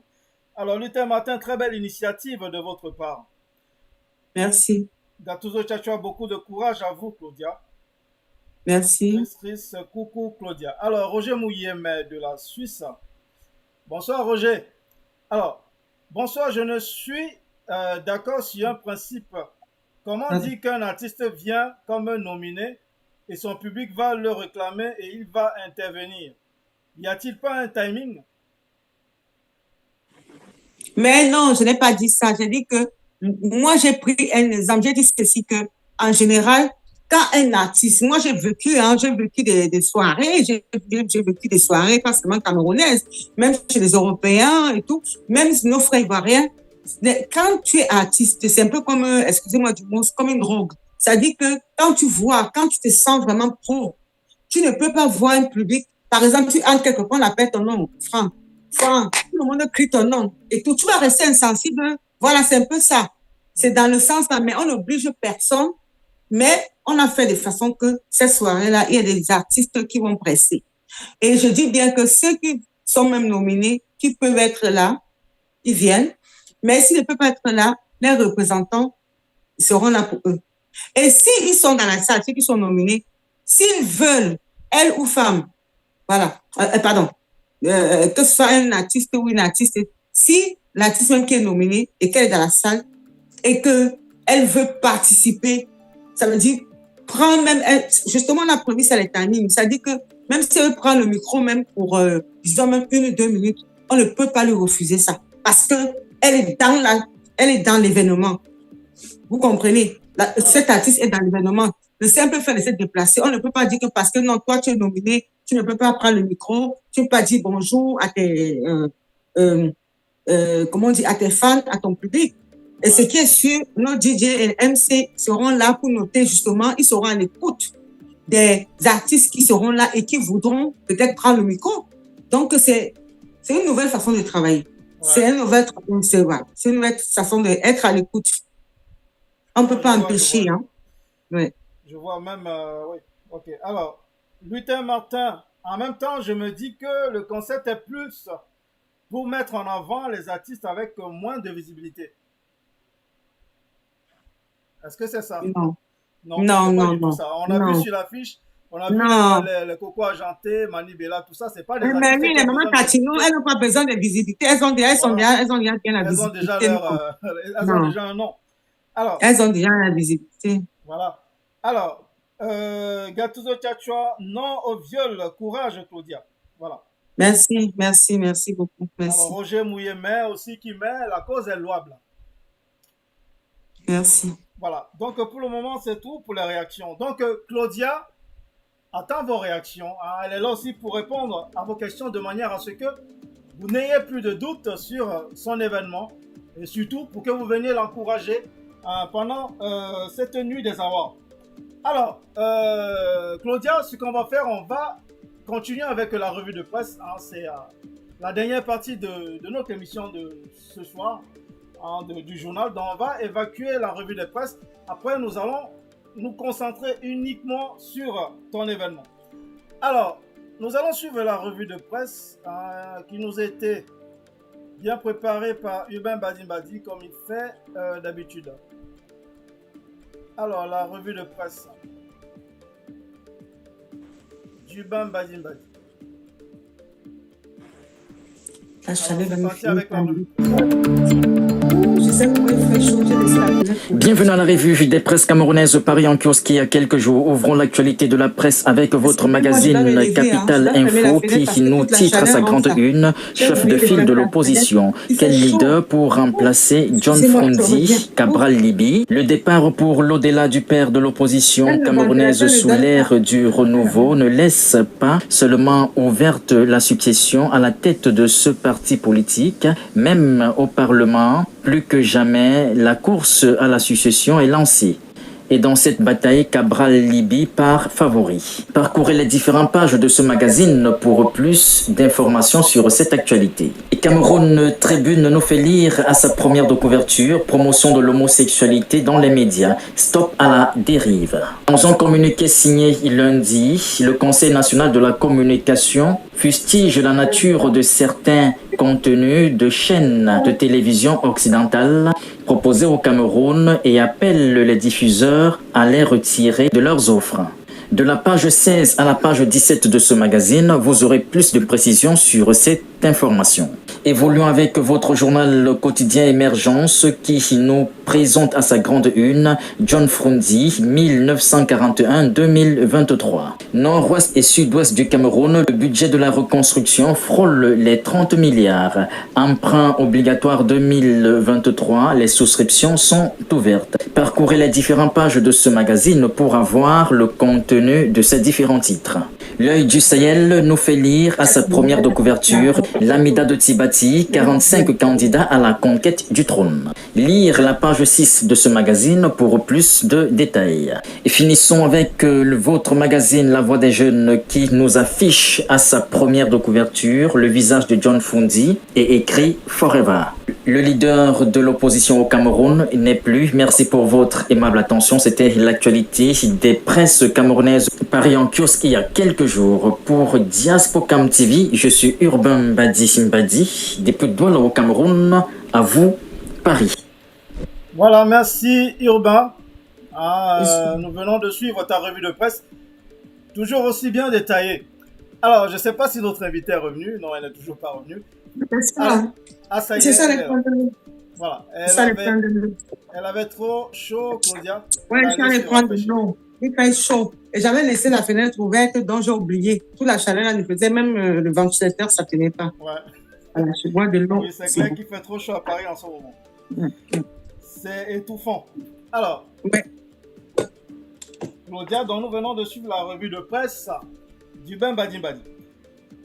Alors, Luther Martin, très belle initiative de votre part. Merci. Gattuso Tchatchoua, beaucoup de courage à vous, Claudia. Merci. Coucou, Claudia. Alors, Roger Mouyem de la Suisse. Bonsoir, Roger. Alors, bonsoir, je ne suis d'accord sur un principe. Comment dire qu'un artiste vient comme nominé et son public va le réclamer et il va intervenir? Y a-t-il pas un timing? Mais non, je n'ai pas dit ça. J'ai dit que moi, j'ai pris un exemple. J'ai dit ceci que, en général, quand un artiste, moi, j'ai vécu des soirées, j'ai vécu des soirées, pas seulement camerounaises, même chez les Européens et tout, même nos frères ivoiriens. Quand tu es artiste, c'est un peu comme, excusez-moi du mot, comme une drogue. C'est-à-dire que quand tu te sens vraiment pro, tu ne peux pas voir un public. Par exemple, tu entres quelque part, on appelle ton nom, Franck, tout le monde crie ton nom et tout. Tu vas rester insensible. Voilà, c'est un peu ça. C'est dans le sens là, mais on n'oblige personne. Mais on a fait de façon que cette soirée-là, il y a des artistes qui vont presser. Et je dis bien que ceux qui sont même nominés, qui peuvent être là, ils viennent. Mais s'ils ne peuvent pas être là, les représentants seront là pour eux. Et s'ils sont dans la salle, ceux qui sont nominés, s'ils veulent, elles ou femmes, voilà, que ce soit un artiste ou une artiste, si l'artiste même qui est nominé et qu'elle est dans la salle et qu'elle veut participer, ça veut dire prendre même, justement la police, elle est anime, ça dit que même si elle prend le micro même pour, disons même 1 ou 2 minutes, on ne peut pas lui refuser ça parce que elle est dans l'événement. Vous comprenez? Cet artiste est dans l'événement. Le simple fait de se déplacer, on ne peut pas dire que parce que non, toi tu es nominé, tu ne peux pas prendre le micro, tu ne peux pas dire bonjour à tes, comment on dit, à tes fans, à ton public. Et ce qui est sûr, nos DJ et MC seront là pour noter justement, ils seront à l'écoute des artistes qui seront là et qui voudront peut-être prendre le micro. Donc c'est une nouvelle façon de travailler. Ouais. C'est une nouvelle façon d'être à l'écoute. On ne peut pas empêcher. Hein. Ouais. Je vois même, oui. Ok. Alors, Lutin Martin, en même temps, je me dis que le concept est plus pour mettre en avant les artistes avec moins de visibilité. Est-ce que c'est ça? Non. Non. Ça. On a vu sur l'affiche, on a vu les Coco Argenté, Mani Bella, tout ça, c'est pas des artistes. Mais oui, les mamans Catino, elles n'ont pas besoin de visibilité. Elles ont déjà bien la visibilité. Elles ont déjà un nom. Alors, elles ont déjà la visibilité. Voilà. Alors, Gattuso Tchachua, non au viol, courage Claudia. Voilà. Merci beaucoup. Merci. Alors, Roger Mouyemet aussi qui met, la cause est louable. Merci. Voilà. Donc, pour le moment, c'est tout pour les réactions. Donc, Claudia attend vos réactions. Hein. Elle est là aussi pour répondre à vos questions de manière à ce que vous n'ayez plus de doute sur son événement et surtout pour que vous veniez l'encourager pendant cette nuit des awards. Alors, Claudia, ce qu'on va faire, on va continuer avec la revue de presse. Hein, c'est la dernière partie de notre émission de ce soir, hein, du journal. Donc, on va évacuer la revue de presse. Après, nous allons nous concentrer uniquement sur ton événement. Alors, nous allons suivre la revue de presse qui nous a été bien préparée par Urbain Badimbadi, comme il fait d'habitude. Alors, la revue de presse. Urbain Badimbadi. La chaleur va me faire avec la revue. Bienvenue à la revue des presses camerounaises Paris en kiosque. Il y a quelques jours, ouvrons l'actualité de la presse avec votre magazine Capital Info qui nous titre à sa grande une, chef de file de l'opposition. Quel leader pour remplacer John Frondi, Cabral Libi? Le départ pour l'au-delà du père de l'opposition camerounaise sous l'ère du renouveau ne laisse pas seulement ouverte la succession à la tête de ce parti politique, même au Parlement. Plus que jamais, la course à la succession est lancée. Et dans cette bataille, Cabral Libi part favori. Parcourez les différentes pages de ce magazine pour plus d'informations sur cette actualité. Et Cameroun Tribune nous fait lire à sa première de couverture, promotion de l'homosexualité dans les médias. Stop à la dérive. Dans un communiqué signé lundi, le Conseil national de la communication fustige la nature de certains contenus de chaînes de télévision occidentales proposés au Cameroun et appelle les diffuseurs à les retirer de leurs offres. De la page 16 à la page 17 de ce magazine, vous aurez plus de précisions sur cette information. Évoluons avec votre journal quotidien Émergence qui nous présente à sa grande une John Frondi 1941-2023. Nord-ouest et sud-ouest du Cameroun, le budget de la reconstruction frôle les 30 milliards. Emprunt obligatoire 2023, les souscriptions sont ouvertes. Parcourez les différentes pages de ce magazine pour avoir le contenu de ces différents titres. L'œil du Sahel nous fait lire à sa première de couverture l'Amida de Tibati, 45 candidats à la conquête du trône. Lire la page 6 de ce magazine pour plus de détails. Et finissons avec votre magazine La Voix des Jeunes qui nous affiche à sa première de couverture le visage de John Frondi et écrit Forever. Le leader de l'opposition au Cameroun n'est plus. Merci pour votre aimable attention. C'était l'actualité des presses camerounaises Paris en kiosque il y a quelques toujours pour Diaspocam TV. Je suis Urbain Mbadi Simbadi, depuis Douala au Cameroun. À vous, Paris. Voilà, merci Urbain. Nous venons de suivre ta revue de presse, toujours aussi bien détaillée. Alors, je ne sais pas si notre invité est revenu. Non, elle n'est toujours pas revenue. Ça y est. C'est ça les points de vue. Voilà. Elle avait trop chaud, Claudia. Oui, je suis allée prendre de l'eau. Il fait chaud. Et j'avais laissé la fenêtre ouverte, donc j'ai oublié. Toute la chaleur, elle me faisait, même le ventilateur, ça ne tenait pas. Ouais. Voilà, je bois de l'eau. Oui, c'est clair qu'il fait trop chaud à Paris en ce moment. C'est étouffant. Alors, Claudia, dont nous venons de suivre la revue de presse du Ben Badi Badi.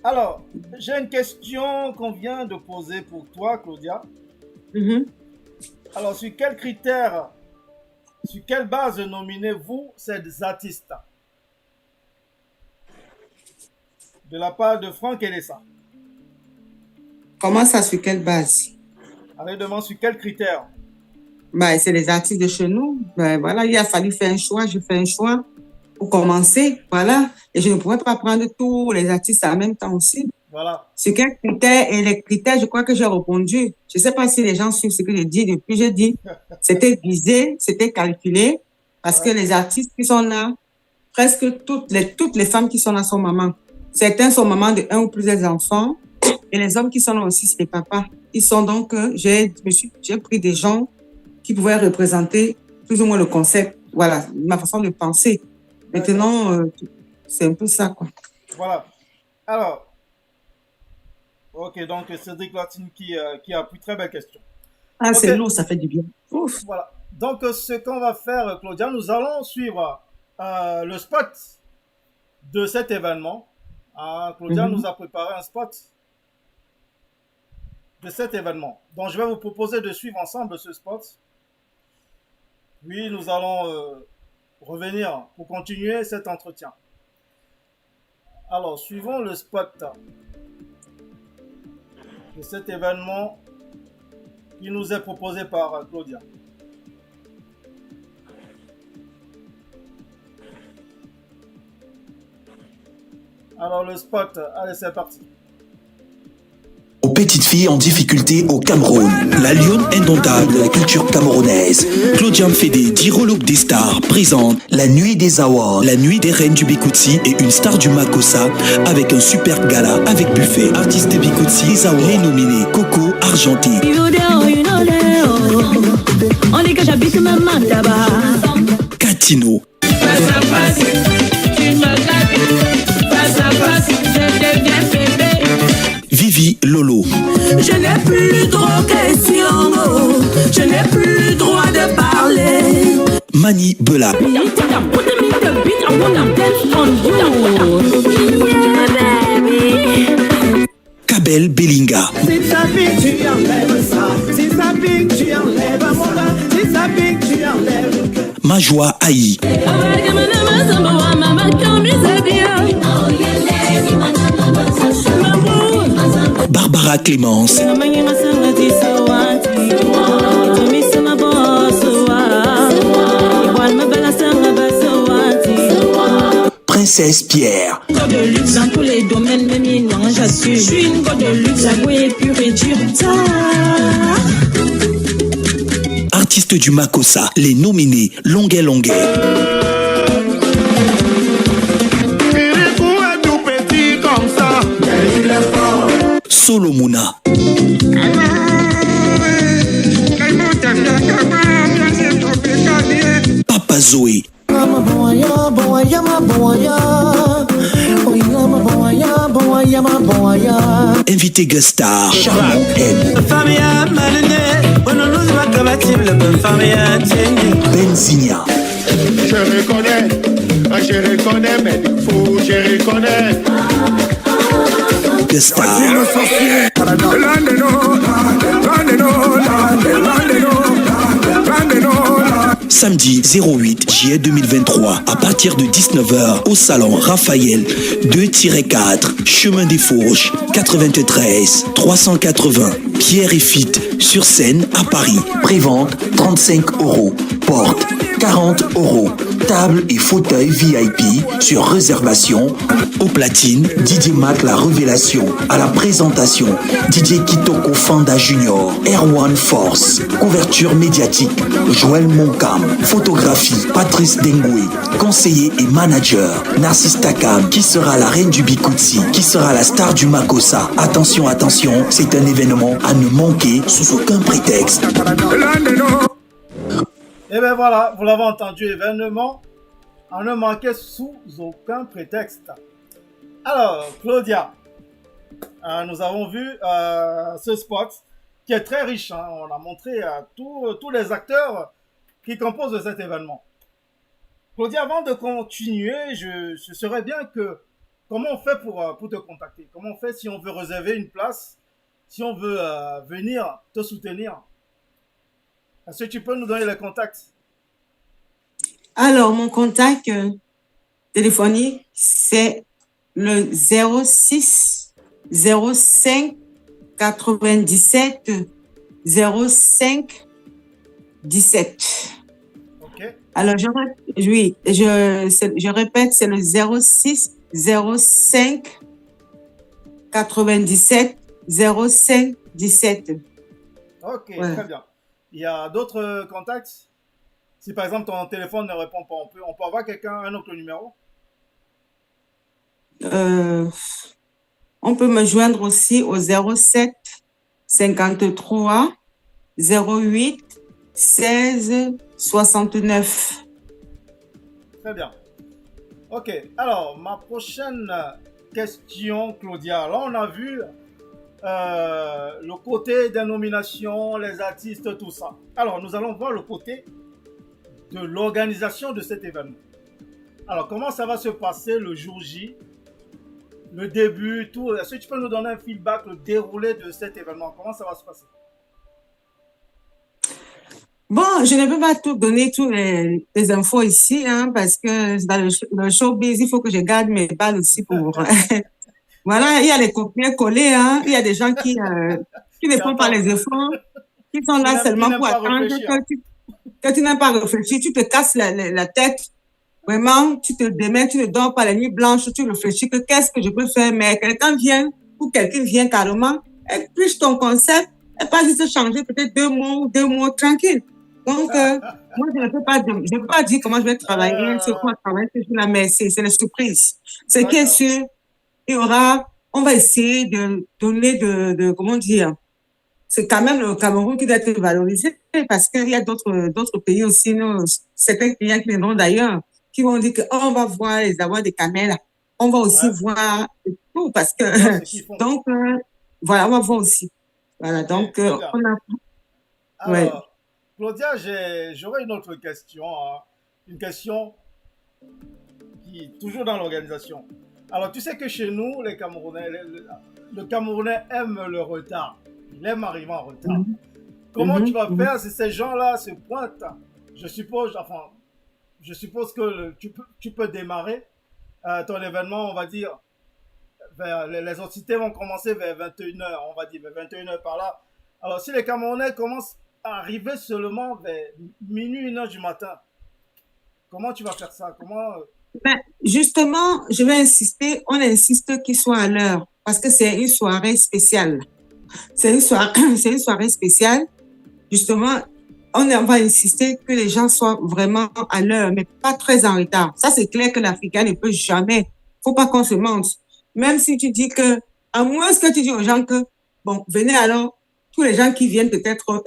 Alors, j'ai une question qu'on vient de poser pour toi, Claudia. Alors, sur quels critères, sur quelle base nominez-vous ces artistes de la part de Franck Elessa? Comment ça, sur quelle base? Alors, demande sur quels critères? C'est les artistes de chez nous. Voilà, il a fallu faire un choix. J'ai fait un choix pour commencer. Voilà. Et je ne pourrais pas prendre tous les artistes en même temps aussi. Voilà. Sur quels critères? Et les critères, je crois que j'ai répondu. Je ne sais pas si les gens suivent ce que j'ai dit depuis. J'ai dit, c'était visé, c'était calculé. Parce que les artistes qui sont là, presque toutes les femmes qui sont là sont mamans. Certains sont mamans de un ou plusieurs enfants. Et les hommes qui sont là aussi, c'est les papas. Ils sont donc, j'ai pris des gens qui pouvaient représenter plus ou moins le concept. Voilà, ma façon de penser. Maintenant, c'est un peu ça, quoi. Voilà. Alors, ok, donc Cédric Latine qui a pris très belle question. Okay. C'est lourd, ça fait du bien. Ouf. Voilà. Donc, ce qu'on va faire, Claudia, nous allons suivre le spot de cet événement. Claudia nous a préparé un spot de cet événement. Donc, je vais vous proposer de suivre ensemble ce spot. Puis, nous allons revenir pour continuer cet entretien. Alors, suivons le spot de cet événement qui nous est proposé par Claudia. Alors, le spot, allez, c'est parti. Aux petites filles en difficulté au Cameroun, la lionne indomptable de la culture camerounaise, Claudia Mfede, d'Hirologue des stars, présente la nuit des Awards, la nuit des reines du Bikutsi et une star du Makossa avec un super gala avec buffet. Artistes Bikutsi, les Awards, les nominés Coco, Argenté. On dit que j'habite même là-bas. Catino. Vivi Lolo. Je n'ai plus droit aux questions, je n'ai plus droit de parler. Mani Bela. Kabel Belinga. Si ça pique, tu enlèves ça. Si ça pique, tu enlèves mon gars. Si ça pique, tu enlèves. Majoie Aïe. Barbara Clémence. Princesse Pierre. De luxe dans tous les domaines, même non, j'assure. Je suis une go de luxe, la voix est pure et dure. Artistes du Makossa, les nominés Longuet Longuet. Solomona. Papa Zoé. Invité Gustar. Charmant M. Benzina. Je reconnais mes défauts, je reconnais. Gustar. Samedi 08 juillet 2023 à partir de 19h au salon Raphaël 2-4 chemin des Fourches 93 380 Pierre et Fitte sur scène à Paris. Prévente 35 €. porte, 40 €. Table et fauteuil VIP sur réservation. Au platine, Didier Mac la révélation. À la présentation, DJ Kitoko Fanda Junior, Erwan Force. Couverture médiatique, Joël Moncam. Photographie, Patrice Dengoué. Conseiller et manager, Narcisse Takam, qui sera la reine du Bikutsi, qui sera la star du Makossa. Attention, attention, c'est un événement à ne manquer sous aucun prétexte. Et bien voilà, vous l'avez entendu, événement à ne manquer sous aucun prétexte. Alors, Claudia, nous avons vu ce spot qui est très riche. Hein. On a montré tous les acteurs qui composent cet événement. Claudia, avant de continuer, je saurais bien que comment on fait pour te contacter? Comment on fait si on veut réserver une place, si on veut venir te soutenir? Est-ce que tu peux nous donner les contacts? Alors, mon contact téléphonique, c'est le 06 05 97 05 17. Ok. Alors, je répète, c'est le 06 05 97 05 17. Ok, Ouais. très bien. Il y a d'autres contacts? Si par exemple ton téléphone ne répond pas, on peut avoir un autre numéro? On peut me joindre aussi au 07 53 08 16 69. Très bien. Ok, alors ma prochaine question, Claudia. Là, on a vu le côté des nominations, les artistes, tout ça. Alors, nous allons voir le côté de l'organisation de cet événement. Alors, comment ça va se passer le jour J, le début, tout? Est-ce que tu peux nous donner un feedback, le déroulé de cet événement? Comment ça va se passer? Bon, je ne peux pas tout donner, toutes les infos ici, hein, parce que dans le showbiz, il faut que je garde mes balles aussi pour... Voilà, il y a les copier-coller, hein. Il y a des gens qui ne font pas les efforts, qui sont là seulement pour attendre que tu n'aies pas réfléchi, tu te casses la tête. Vraiment, tu te démènes, tu ne dors pas la nuit blanche, tu réfléchis que qu'est-ce que je peux faire, mais quelqu'un vient, ou quelqu'un vient carrément, épluche ton concept, et pas juste changer peut-être 2 mots tranquille. Donc, moi, je ne peux pas dire comment je vais travailler, sur quoi travailler, là, mais c'est la surprise. Ce qui est sûr, on va essayer de donner comment dire, c'est quand même le Cameroun qui doit être valorisé parce qu'il y a d'autres pays aussi, certains clients qui viendront d'ailleurs, qui vont dire on va voir les avoirs des camels, on va aussi voir tout parce que, donc, voilà, on va voir aussi. Voilà, donc, on a... Alors, Claudia, j'aurais une autre question, hein. Une question qui est toujours dans l'organisation. Alors, tu sais que chez nous, les Camerounais, le Camerounais aime le retard. Il aime arriver en retard. Comment tu vas faire si ces gens-là se pointent? Je suppose que tu peux démarrer ton événement, on va dire, les entités vont commencer vers 21h, on va dire, vers 21h par là. Alors, si les Camerounais commencent à arriver seulement vers minuit, 1h du matin, comment tu vas faire ça? Ben, justement, je vais insister, on insiste qu'ils soient à l'heure parce que c'est une soirée spéciale. C'est une soirée spéciale. Justement, on va insister que les gens soient vraiment à l'heure, mais pas très en retard. Ça, c'est clair que l'Africain ne peut jamais. Faut pas qu'on se mente. Même si tu dis que, à moins que tu dis aux gens que, bon, venez alors, tous les gens qui viennent peut-être,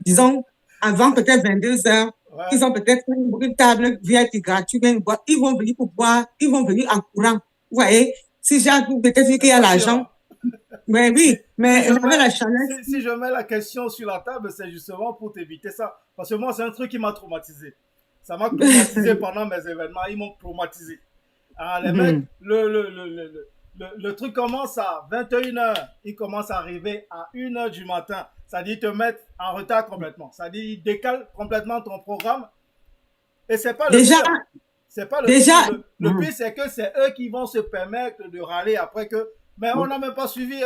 disons, avant peut-être 22h, ils ont peut-être une table VIP gratuite, ils vont venir pour boire, ils vont venir en courant. Vous voyez, si j'ai peut-être qu'il y a l'argent. Mais oui, mais si je mets la question sur la table, c'est justement pour t'éviter ça. Parce que moi, c'est un truc qui m'a traumatisé. Ça m'a traumatisé pendant mes événements. Ils m'ont traumatisé. Alors, les mecs, le truc commence à 21h. Il commence à arriver à 1h du matin. Ça dit te mettre en retard complètement. Ça dit ils décalent complètement ton programme. Et c'est pas le pire. C'est pas le pire. Le pire, c'est que c'est eux qui vont se permettre de râler après que. Mais on n'a même pas suivi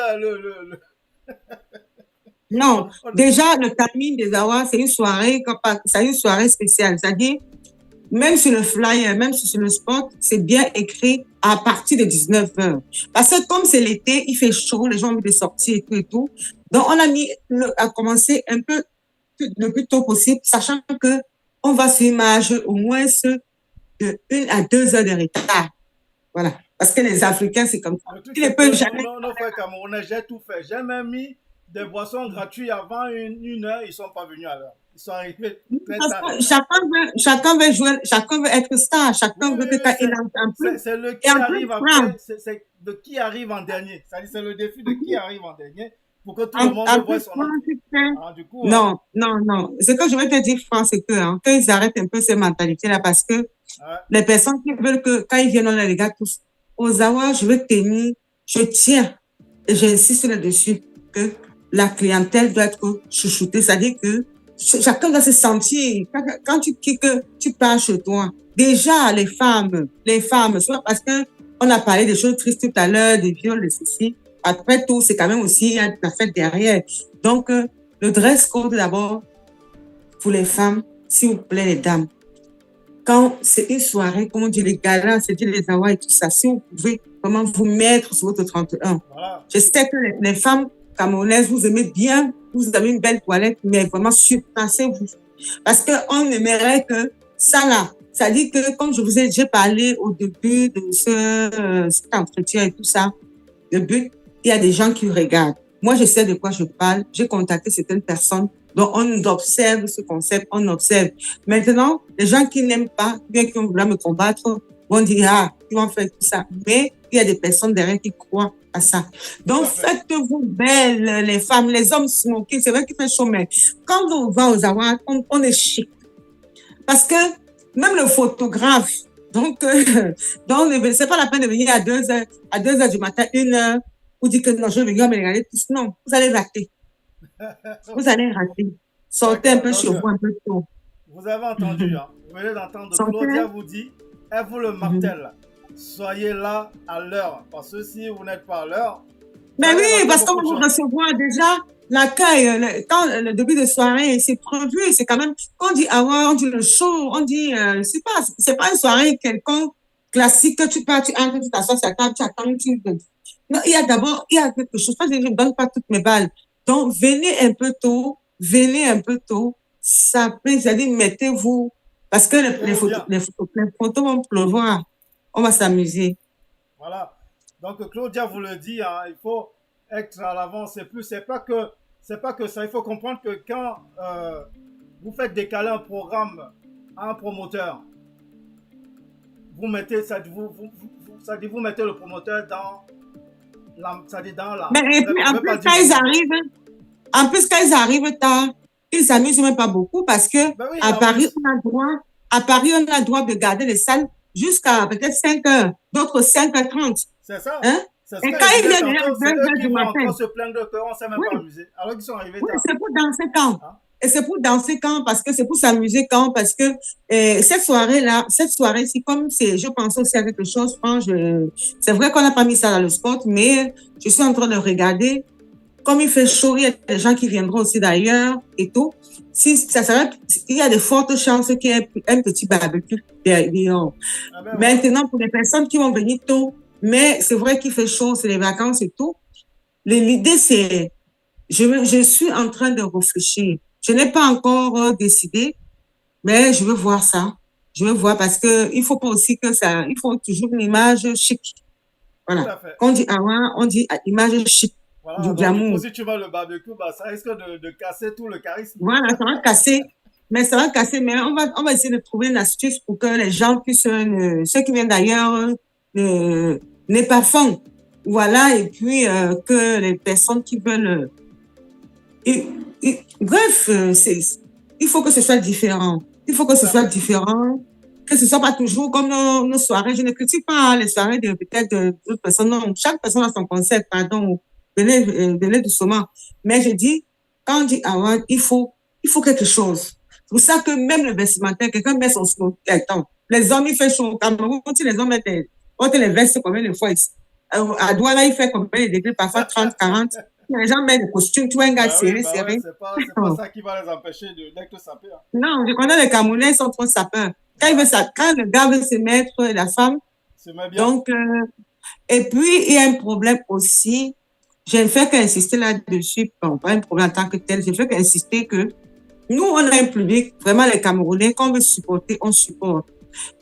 Non, déjà, le timing des Awa, c'est une soirée, c'est une soirée spéciale. C'est-à-dire, même sur le flyer, même sur le spot, c'est bien écrit à partir de 19h. Parce que comme c'est l'été, il fait chaud, les gens ont envie de sortir et tout. Donc, on a à commencer un peu le plus tôt possible, sachant que on va sur image au moins de 1 à 2 heures de retard. Voilà. Parce que les Africains, c'est comme ça. Ils ne peuvent jamais. Nos frères camerounais, j'ai tout fait. J'ai même mis des boissons gratuites avant une heure, ils ne sont pas venus à l'heure. Ils sont arrivés très tard. Chacun veut jouer, chacun veut être star, chacun veut que quand il entre un peu. C'est le qui arrive après, c'est de qui arrive en dernier. C'est le défi de qui arrive en dernier pour que tout le monde voit son nom. Non. Ce que je vais te dire, Franck, c'est qu'ils arrêtent un peu ces mentalités-là parce que les personnes qui veulent que quand ils viennent, on les regarde tous. Aux Awa, je veux tenir, je tiens et j'insiste là-dessus que la clientèle doit être chouchoutée, c'est-à-dire que chacun doit se sentir, quand tu quittes, tu pars chez toi. Déjà, les femmes, soit parce que on a parlé des choses tristes tout à l'heure, des viols, des ceci. Après tout, c'est quand même aussi la fête derrière. Donc, le dress code d'abord, pour les femmes, s'il vous plaît, les dames. Quand c'est une soirée, comme on dit, les galas, c'est dit les Awa et tout ça, si vous pouvez vraiment vous mettre sur votre 31. Voilà. Je sais que les femmes camerounaises, vous aimez bien, vous avez une belle toilette, mais vraiment surpassez-vous. Parce qu'on aimerait que ça là, ça dit que, comme je vous ai déjà parlé au début de cet entretien et tout ça, le but, il y a des gens qui regardent. Moi, je sais de quoi je parle. J'ai contacté certaines personnes dont on observe ce concept, on observe. Maintenant, les gens qui n'aiment pas, bien qui ont voulu me combattre, vont dire, ils vont faire tout ça. Mais il y a des personnes derrière qui croient à ça. Donc, faites-vous belles, les femmes, les hommes smokés. C'est vrai qu'il fait chaud, mais quand on va aux Awa, on est chic. Parce que même le photographe, donc c'est pas la peine de venir à 2h du matin, 1h, vous dire que non, je vais venir me regarder tous. Non, vous allez rater. Vous allez rater. Sortez un peu chez vous, un peu tôt. Vous avez entendu, hein? Vous venez d'entendre, Claudia vous dit, elle vous le martèle. Soyez là à l'heure, parce que si vous n'êtes pas à l'heure... Mais oui, parce qu'on va vous recevoir déjà l'accueil, quand le début de soirée, c'est prévu, c'est quand même, quand on dit on dit le show, on dit, c'est pas une soirée quelconque, classique, que tu pars, tu entres, tu t'assois sur la table, tu attends, non, il y a quelque chose, je ne donne pas toutes mes balles. Donc, venez un peu tôt, ça peut, c'est-à-dire, mettez-vous, parce que les photos vont pleuvoir, on va s'amuser. Voilà. Donc, Claudia vous le dit, hein, il faut être à l'avant, c'est pas que ça, il faut comprendre que quand vous faites décaler un programme à un promoteur, vous mettez, vous mettez le promoteur dans la... Mais et puis, en plus, quand ils arrivent tard, ils s'amusent même pas beaucoup parce que à Paris, on a droit de garder les salles jusqu'à peut-être 5h, d'autres 5h30. C'est ça. Hein? Et quand ils viennent à 2h du matin, on se plaint de qu'on ne s'est même pas amusé. Alors qu'ils sont arrivés tard. C'est pour danser quand. Hein? Et c'est pour danser quand, parce que c'est pour s'amuser quand, parce que cette soirée-ci, comme je pensais aussi à quelque chose, c'est vrai qu'on n'a pas mis ça dans le spot, mais je suis en train de regarder. Comme il fait chaud, il y a des gens qui viendront aussi d'ailleurs et tout. Il y a de fortes chances qu'il y ait un petit barbecue dehors. Maintenant, pour les personnes qui vont venir tôt, mais c'est vrai qu'il fait chaud, c'est les vacances et tout. L'idée, c'est, je suis en train de réfléchir. Je n'ai pas encore décidé, mais je veux voir ça. Je veux voir parce que il faut pas aussi que ça, il faut toujours une image chic. Voilà. Quand on dit on dit image chic. Voilà, du glamour. Si tu vas le barbecue, ça risque de casser tout le charisme. Voilà, ça va casser. Mais on va essayer de trouver une astuce pour que les gens puissent, ceux qui viennent d'ailleurs, n'aient pas faim. Voilà, et puis que les personnes qui veulent... bref, il faut que ce soit différent. Il faut que ce soit différent, que ce soit pas toujours comme nos soirées. Je ne critique pas les soirées de peut-être d'autres personnes. Non, chaque personne a son concept, pardon. Venez doucement. Mais je dis, quand on dit award, il faut quelque chose. C'est pour ça que même le vestimentaire, quelqu'un met son smoking. Attends, les hommes, il fait chaud au Cameroun. Si les hommes mettent les vestes combien de fois ici? À Douala, il fait combien de degrés? Parfois 30, 40. Les gens mettent des costumes, tu vois un gars Bah oui, serré, bah ouais, serré. c'est pas ça qui va les empêcher d'être sapés. Hein. Non, je connais les Camerounais, ils sont trop sapins. Quand le gars veut se mettre, la femme, C'est bien. donc, et puis, il y a un problème aussi. Je ne fais qu'insister là-dessus, bon, pas un problème en tant que tel, je fais qu'insister que nous, on a un public, vraiment les Camerounais, quand on veut supporter, on supporte.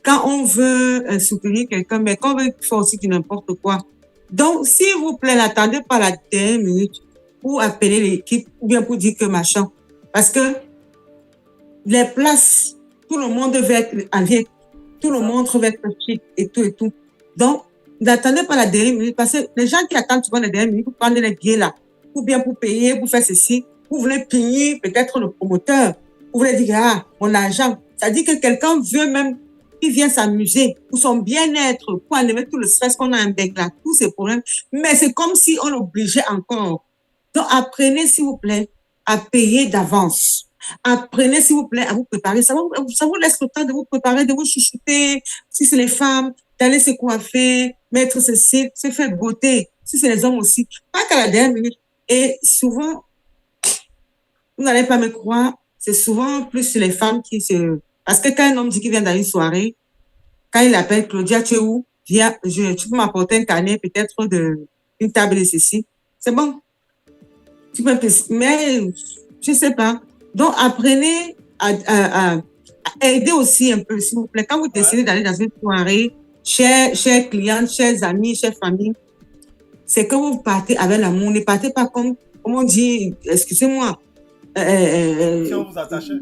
Quand on veut soutenir quelqu'un, mais quand on veut faire aussi du n'importe quoi. Donc, s'il vous plaît, n'attendez pas la dernière minute pour appeler l'équipe ou bien pour dire que machin. Parce que les places, tout le monde veut être en vie, tout le monde veut être chic et tout et tout. Donc, n'attendez pas la dernière minute parce que les gens qui attendent souvent la dernière minute pour prendre les billets là, ou bien pour payer, pour faire ceci, vous voulez payer peut-être le promoteur, vous voulez dire, ah, mon argent. Ça dit que quelqu'un veut même, il vient s'amuser pour son bien-être, pour enlever tout le stress qu'on a avec là, tous ces problèmes. Mais c'est comme si on l'obligeait encore. Donc, apprenez, s'il vous plaît, à payer d'avance. Apprenez, s'il vous plaît, à vous préparer. Ça vous laisse le temps de vous préparer, de vous chouchouter. Si c'est les femmes, d'aller se coiffer, mettre ceci, se faire beauté. Si c'est les hommes aussi. Pas qu'à la dernière minute. Et souvent, vous n'allez pas me croire, c'est souvent plus les femmes qui se... Parce que quand un homme dit qu'il vient dans une soirée, quand il appelle Claudia, tu es où? Viens, tu peux m'apporter un carnet, peut-être une table de ceci. C'est bon. Tu peux, mais je sais pas. Donc, apprenez à aider aussi un peu, s'il vous plaît. Quand vous décidez d'aller dans une soirée, chers clients, chers amis, chères familles, c'est que vous partez avec l'amour. Ne partez pas comme on dit, excusez-moi. Si on vous attachait.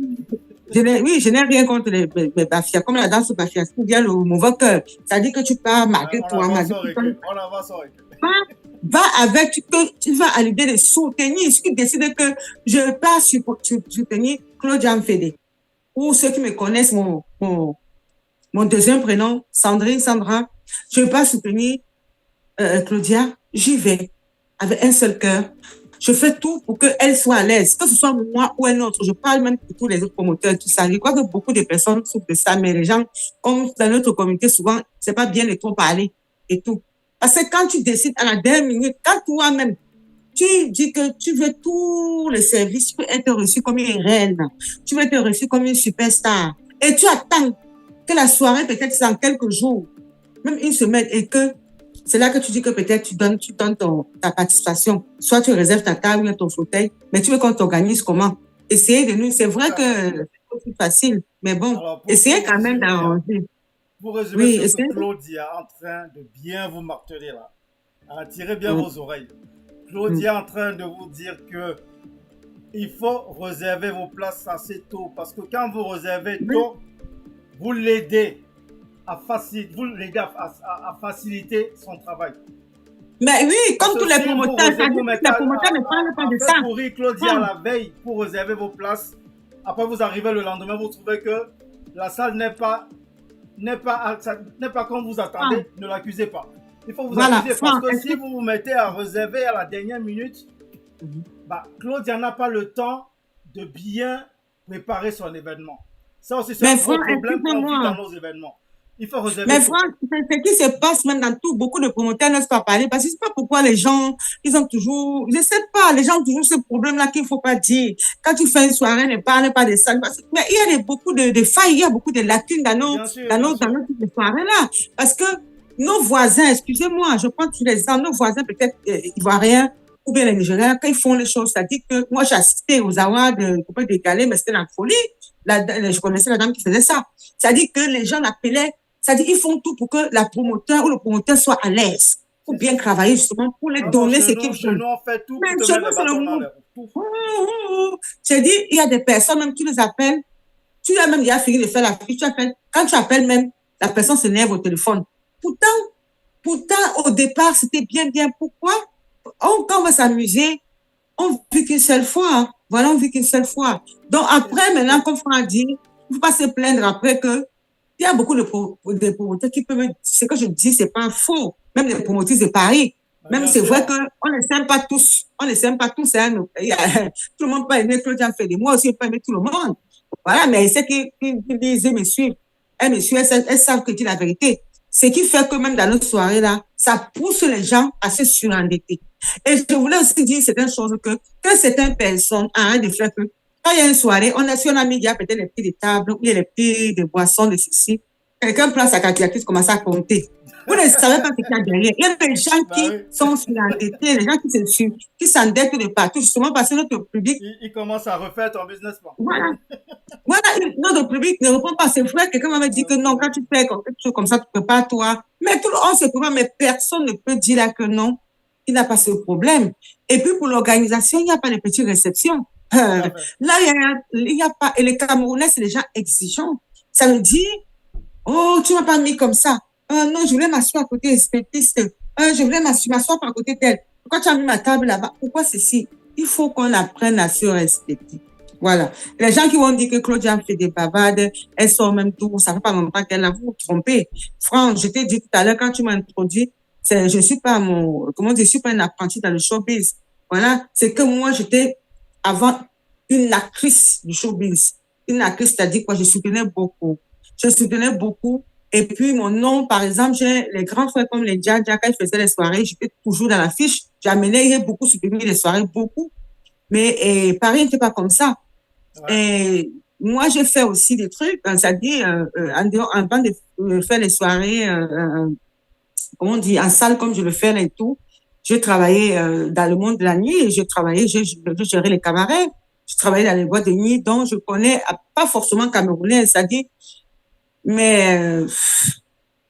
Oui, je n'ai rien contre les bafias, comme la danse bafia, ou bien le mauvais cœur. Ça dit que tu pars malgré toi, malgré toi. On avance sans recul. Va avec, tu vas à l'idée de soutenir. Si tu décides que je pars soutenir Claudia Fédé, ou ceux qui me connaissent, mon deuxième prénom, Sandra, je vais pas soutenir Claudia, j'y vais avec un seul cœur. Je fais tout pour qu'elle soit à l'aise, que ce soit moi ou un autre. Je parle même pour tous les autres promoteurs, tout ça. Je crois que beaucoup de personnes souffrent de ça, mais les gens, comme dans notre communauté, souvent, c'est pas bien de trop parler et tout. Parce que quand tu décides à la dernière minute, quand toi-même, tu dis que tu veux tous les services, tu veux être reçu comme une reine, tu veux être reçu comme une superstar, et tu attends que la soirée, peut-être c'est dans quelques jours, même une semaine, et que c'est là que tu dis que peut-être tu donnes ta participation. Soit tu réserves ta table ou ton fauteuil, mais tu veux qu'on t'organise comment? Essayez de nous. C'est vrai que c'est plus facile, mais bon, essayez quand même d'arranger. Pour résumer ce que Claudia est en train de bien vous marteler là, attirez bien vos oreilles. Claudia est en train de vous dire que il faut réserver vos places assez tôt parce que quand vous réservez tôt, vous l'aidez à faciliter son travail. Mais oui, comme tous les promoteurs, ne parlent pas de ça. Pour Claudia la veille, pour réserver vos places, après vous arrivez le lendemain, vous trouvez que la salle n'est pas comme vous attendez, ne l'accusez pas. Il faut vous accuser parce que si vous vous mettez à réserver à la dernière minute, Claudia n'a pas le temps de bien préparer son événement. Ça aussi, c'est un gros problème qu'on vit dans nos événements. Il faut réserver. Mais Franck, c'est ce qui se passe même dans tout. Beaucoup de promoteurs n'osent pas parler parce que c'est pas pourquoi les gens, ils ont toujours, je sais pas, les gens ont toujours ce problème-là qu'il faut pas dire. Quand tu fais une soirée, ne parle pas de ça. Mais il y a beaucoup de failles, il y a beaucoup de lacunes dans nos soirées-là. Parce que nos voisins, excusez-moi, je prends tous les ans, nos voisins peut-être ivoiriens ou bien les Nigériens, quand ils font les choses, c'est-à-dire que moi j'ai assisté aux awards de Coupé décalé, mais c'était la folie. Je connaissais la dame qui faisait ça. C'est-à-dire que les gens l'appelaient. C'est-à-dire qu'ils font tout pour que la promoteur ou le promoteur soit à l'aise, pour bien travailler justement, pour les donner ce qu'ils veulent. On fait tout pour te mettre les bâtons dans les roues. J'ai dit, il y a des personnes, même tu les appelles, tu as même déjà fini de faire la fiche, quand tu appelles même, la personne s'énerve au téléphone. Pourtant, au départ, c'était bien. Pourquoi? Quand on va s'amuser, on vit qu'une seule fois. Voilà, on vit qu'une seule fois. Donc après, maintenant, comme Franck a dit, il ne faut pas se plaindre après que il y a beaucoup de promoteurs qui peuvent... Ce que je dis, c'est pas faux. Même les promotrices de Paris. Même c'est vrai qu'on ne s'aime pas tous. On ne s'aime pas tous. Hein. Tout le monde peut aimer Claudia Fédé. Moi aussi, je peux aimer tout le monde. Voilà, mais c'est qu'ils disent, elles me suivent. Elles savent que je dis la vérité. Ce qui fait que même dans notre soirée là, ça pousse les gens à se surendetter. Et je voulais aussi dire certaines choses que certaines personnes arrêtent de faire que quand il y a une soirée, si on a mis, il y a peut-être les prix de table, ou il y a les prix de boissons, de ceci. Quelqu'un prend sa calculatrice, commence à compter. Vous ne savez pas ce qu'il y a derrière. Il y a des gens qui sont surendettés, les gens qui s'endettent de partout, justement parce que notre public. Il commence à refaire ton business plan. Voilà. Notre public ne répond pas. C'est vrai, quelqu'un m'avait dit que non, quand tu fais quelque chose comme ça, tu ne peux pas toi. Mais tout le monde se prépare, mais personne ne peut dire là que non, il n'a pas ce problème. Et puis pour l'organisation, il n'y a pas de petites réceptions. Là, il n'y a pas. Et les Camerounais, c'est des gens exigeants. Ça veut dire, oh, tu ne m'as pas mis comme ça. Non, je voulais m'asseoir à côté inspectrice. Je voulais m'asseoir à côté d'elle. Pourquoi tu as mis ma table là-bas? Pourquoi ceci? Il faut qu'on apprenne à se respecter. Voilà. Les gens qui vont dire que Claudia fait des bavades, elles sont même tout, ça fait pas longtemps qu'elle a, vous vous trompez. Franck, je t'ai dit tout à l'heure quand tu m'as introduit, je suis pas je suis pas une apprentie dans le showbiz. Voilà. C'est que moi, j'étais avant une actrice du showbiz. Une actrice, c'est-à-dire quoi? Je soutenais beaucoup. Et puis, mon nom, par exemple, j'ai les grands frères comme les Dja, quand ils faisaient les soirées, j'étais toujours dans l'affiche. J'amenais beaucoup soutenir les soirées, beaucoup. Mais Paris n'était pas comme ça. Ouais. Et moi, j'ai fait aussi des trucs, c'est-à-dire, avant de faire les soirées, comment on dit, en salle comme je le fais là et tout, j'ai travaillé dans le monde de la nuit, et j'ai géré les cabarets, je travaillais dans les boîtes de nuit, donc je connais, pas forcément camerounais, c'est-à-dire, mais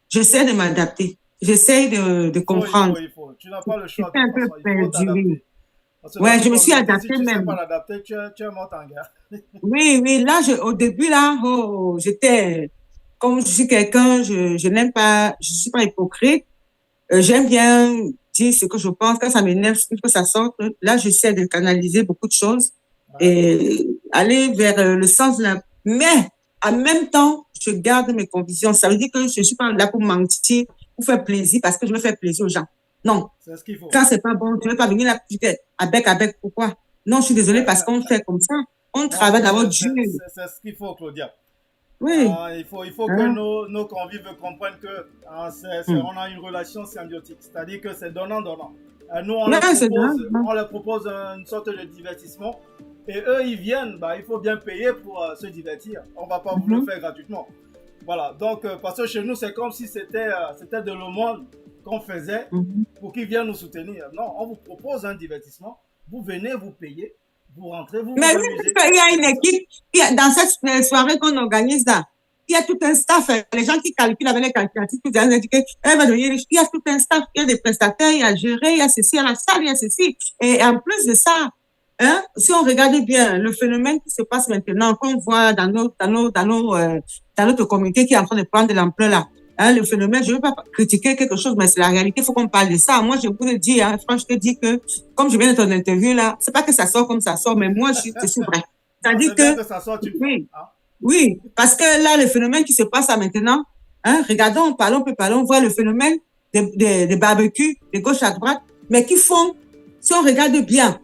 j'essaie de m'adapter, j'essaie de comprendre. Il faut. Tu n'as pas le choix. C'est un peu perdu. Ouais, je me suis adaptée même. Si tu ne sais pas l'adapter, tu es morte en guerre. Oui, là, au début, là, j'étais, comme je suis quelqu'un, je n'aime pas, je suis pas hypocrite. J'aime bien dire ce que je pense. Quand ça m'énerve, que ça sorte, là, j'essaie de canaliser beaucoup de choses et aller vers le sens de la... Mais, en même temps, je garde mes convictions. Ça veut dire que je suis pas là pour mentir, pour faire plaisir, parce que je veux faire plaisir aux gens. Non. C'est ce qu'il faut. Quand c'est pas bon, tu ne veux pas venir là, avec, pourquoi? Non, je suis désolée parce qu'on fait comme ça. On travaille d'abord Dieu. C'est ce qu'il faut, Claudia. Oui. Il faut que nos convives comprennent que on a une relation symbiotique. C'est-à-dire que c'est donnant-donnant. Nous, on leur propose une sorte de divertissement. Et eux, ils viennent, il faut bien payer pour se divertir. On ne va pas vous le faire gratuitement. Voilà. Donc, parce que chez nous, c'est comme si c'était de l'aumône qu'on faisait pour qu'ils viennent nous soutenir. Non, on vous propose un divertissement. Vous venez, vous payez. Vous rentrez, vous mais amusez. Il y a une équipe, dans cette soirée qu'on organise là, il y a tout un staff, les gens qui calculent avec les calculatrices, il y a tout un staff, il y a des prestataires, il y a géré, il y a ceci, il y a la salle, il y a ceci. Et en plus de ça, si on regarde bien le phénomène qui se passe maintenant, qu'on voit dans notre communauté qui est en train de prendre de l'ampleur là, le phénomène, je ne veux pas critiquer quelque chose, mais c'est la réalité, il faut qu'on parle de ça. Moi, je vous le dis, franchement, je te dis que, comme je viens de ton interview là, c'est pas que ça sort comme ça sort, mais moi, je suis vrai. C'est-à-dire que ça sort, oui, parce que là, le phénomène qui se passe là maintenant, regardons, on peut parler, on voit le phénomène des barbecues de gauche à droite, mais qui font, si on regarde bien,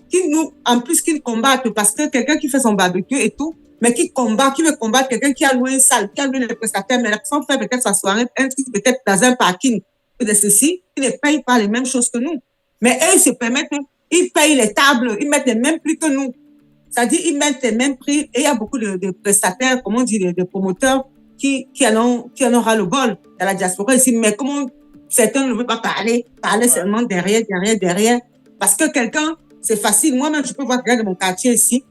en plus, qu'ils combattent, parce que quelqu'un qui fait son barbecue et tout, mais qui veut combattre quelqu'un qui a loué une salle, qui a loué le prestataire, mais la personne fait peut-être sa soirée, peut-être dans un parking, de ceci, ils ne payent pas les mêmes choses que nous. Mais eux, ils se permettent, ils payent les tables, ils mettent les mêmes prix que nous. C'est-à-dire, ils mettent les mêmes prix, et il y a beaucoup de prestataires, comment on dit, de promoteurs, qui en ont ras le bol dans la diaspora ici. Mais comment certains ne veulent pas parler seulement derrière, parce que quelqu'un, c'est facile. Moi-même, je peux voir quelqu'un de mon quartier ici.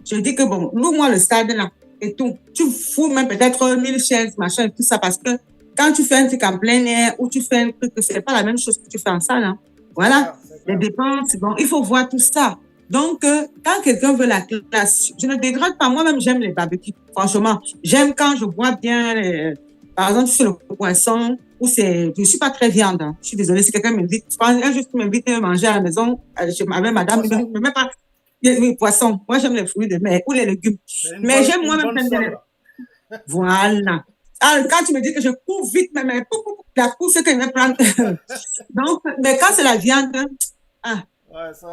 Je dis que bon, loue-moi le stade là et tout. Tu fous même peut-être 1000 chaises, machin et tout ça, parce que quand tu fais un truc en plein air ou tu fais un truc, c'est pas la même chose que tu fais en salle. Hein. Voilà, les dépenses, bon, il faut voir tout ça. Donc, quand quelqu'un veut la classe, je ne dégrade pas. Moi-même, j'aime les barbecues. Franchement, j'aime quand je vois bien, par exemple, sur le poisson, ou je suis pas très viande. Hein. Je suis désolée, si quelqu'un m'invite, un juste m'invite à manger à la maison, avec madame, je ne même pas. Oui, poisson. Moi, j'aime les fruits de mer ou les légumes. Mais j'aime moi-même Voilà. Alors, quand tu me dis que je cours vite, mais la course, c'est que je vais prendre. Donc, mais quand c'est la viande,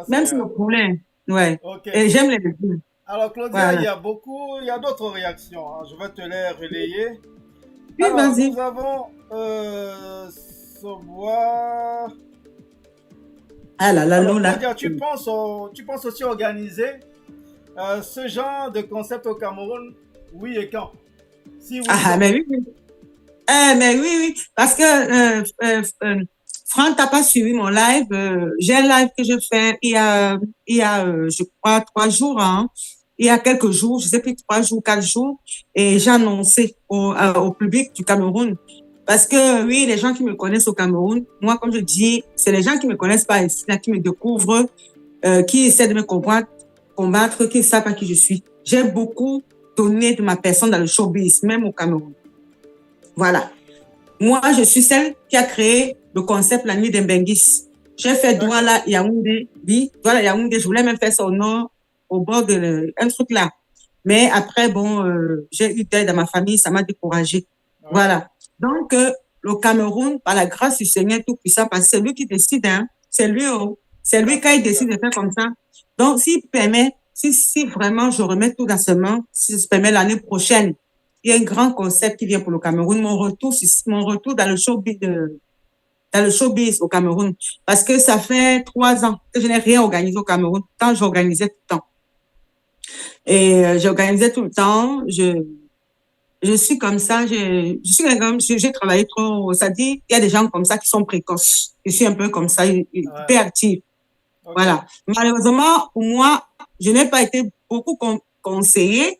même si le poulet, Okay. Et j'aime les légumes. Alors, Claudia, il y a d'autres réactions. Hein. Je vais te les relayer. Oui, alors, vas-y. nous avons Sobois. Ah là là, Alors, Lola. Claudia, tu penses aussi organiser ce genre de concept au Cameroun? Oui et quand? Si oui, Ah, quand? mais oui, oui. Mais oui, oui. Parce que, Franck, t'as pas suivi mon live. J'ai un live que je fais je crois, 3 jours, hein. Il y a quelques jours, je sais plus, 3 jours, 4 jours. Et j'ai annoncé au public du Cameroun. Parce que, oui, les gens qui me connaissent au Cameroun, moi, comme je dis, c'est les gens qui me connaissent pas ici, là, qui me découvrent, qui essaient de me combattre, qui ne savent pas qui je suis. J'ai beaucoup donné de ma personne dans le showbiz, même au Cameroun. Voilà. Moi, je suis celle qui a créé le concept La Nuit d'Embengis. J'ai fait D'accord. Douala Yaoundé. Oui, Douala Yaoundé, je voulais même faire ça au nord, au bord de un truc là. Mais après, bon, j'ai eu d'aide dans ma famille, ça m'a découragée. Ouais. Voilà. Donc, le Cameroun, par la grâce du Seigneur Tout-Puissant, parce que c'est lui qui décide, hein. C'est lui, oh. C'est lui quand il décide de faire comme ça. Donc, s'il permet, si vraiment je remets tout dans ses mains, si je permets l'année prochaine, il y a un grand concept qui vient pour le Cameroun, mon retour dans le showbiz au Cameroun. Parce que ça fait 3 ans que je n'ai rien organisé au Cameroun. Tant j'organisais tout le temps. Et j'organisais tout le temps. Je suis comme ça. Je suis comme, j'ai travaillé trop. Ça dit, il y a des gens comme ça qui sont précoces. Je suis un peu comme ça, hyper active. Ok. Voilà. Malheureusement, pour moi, je n'ai pas été beaucoup conseillée.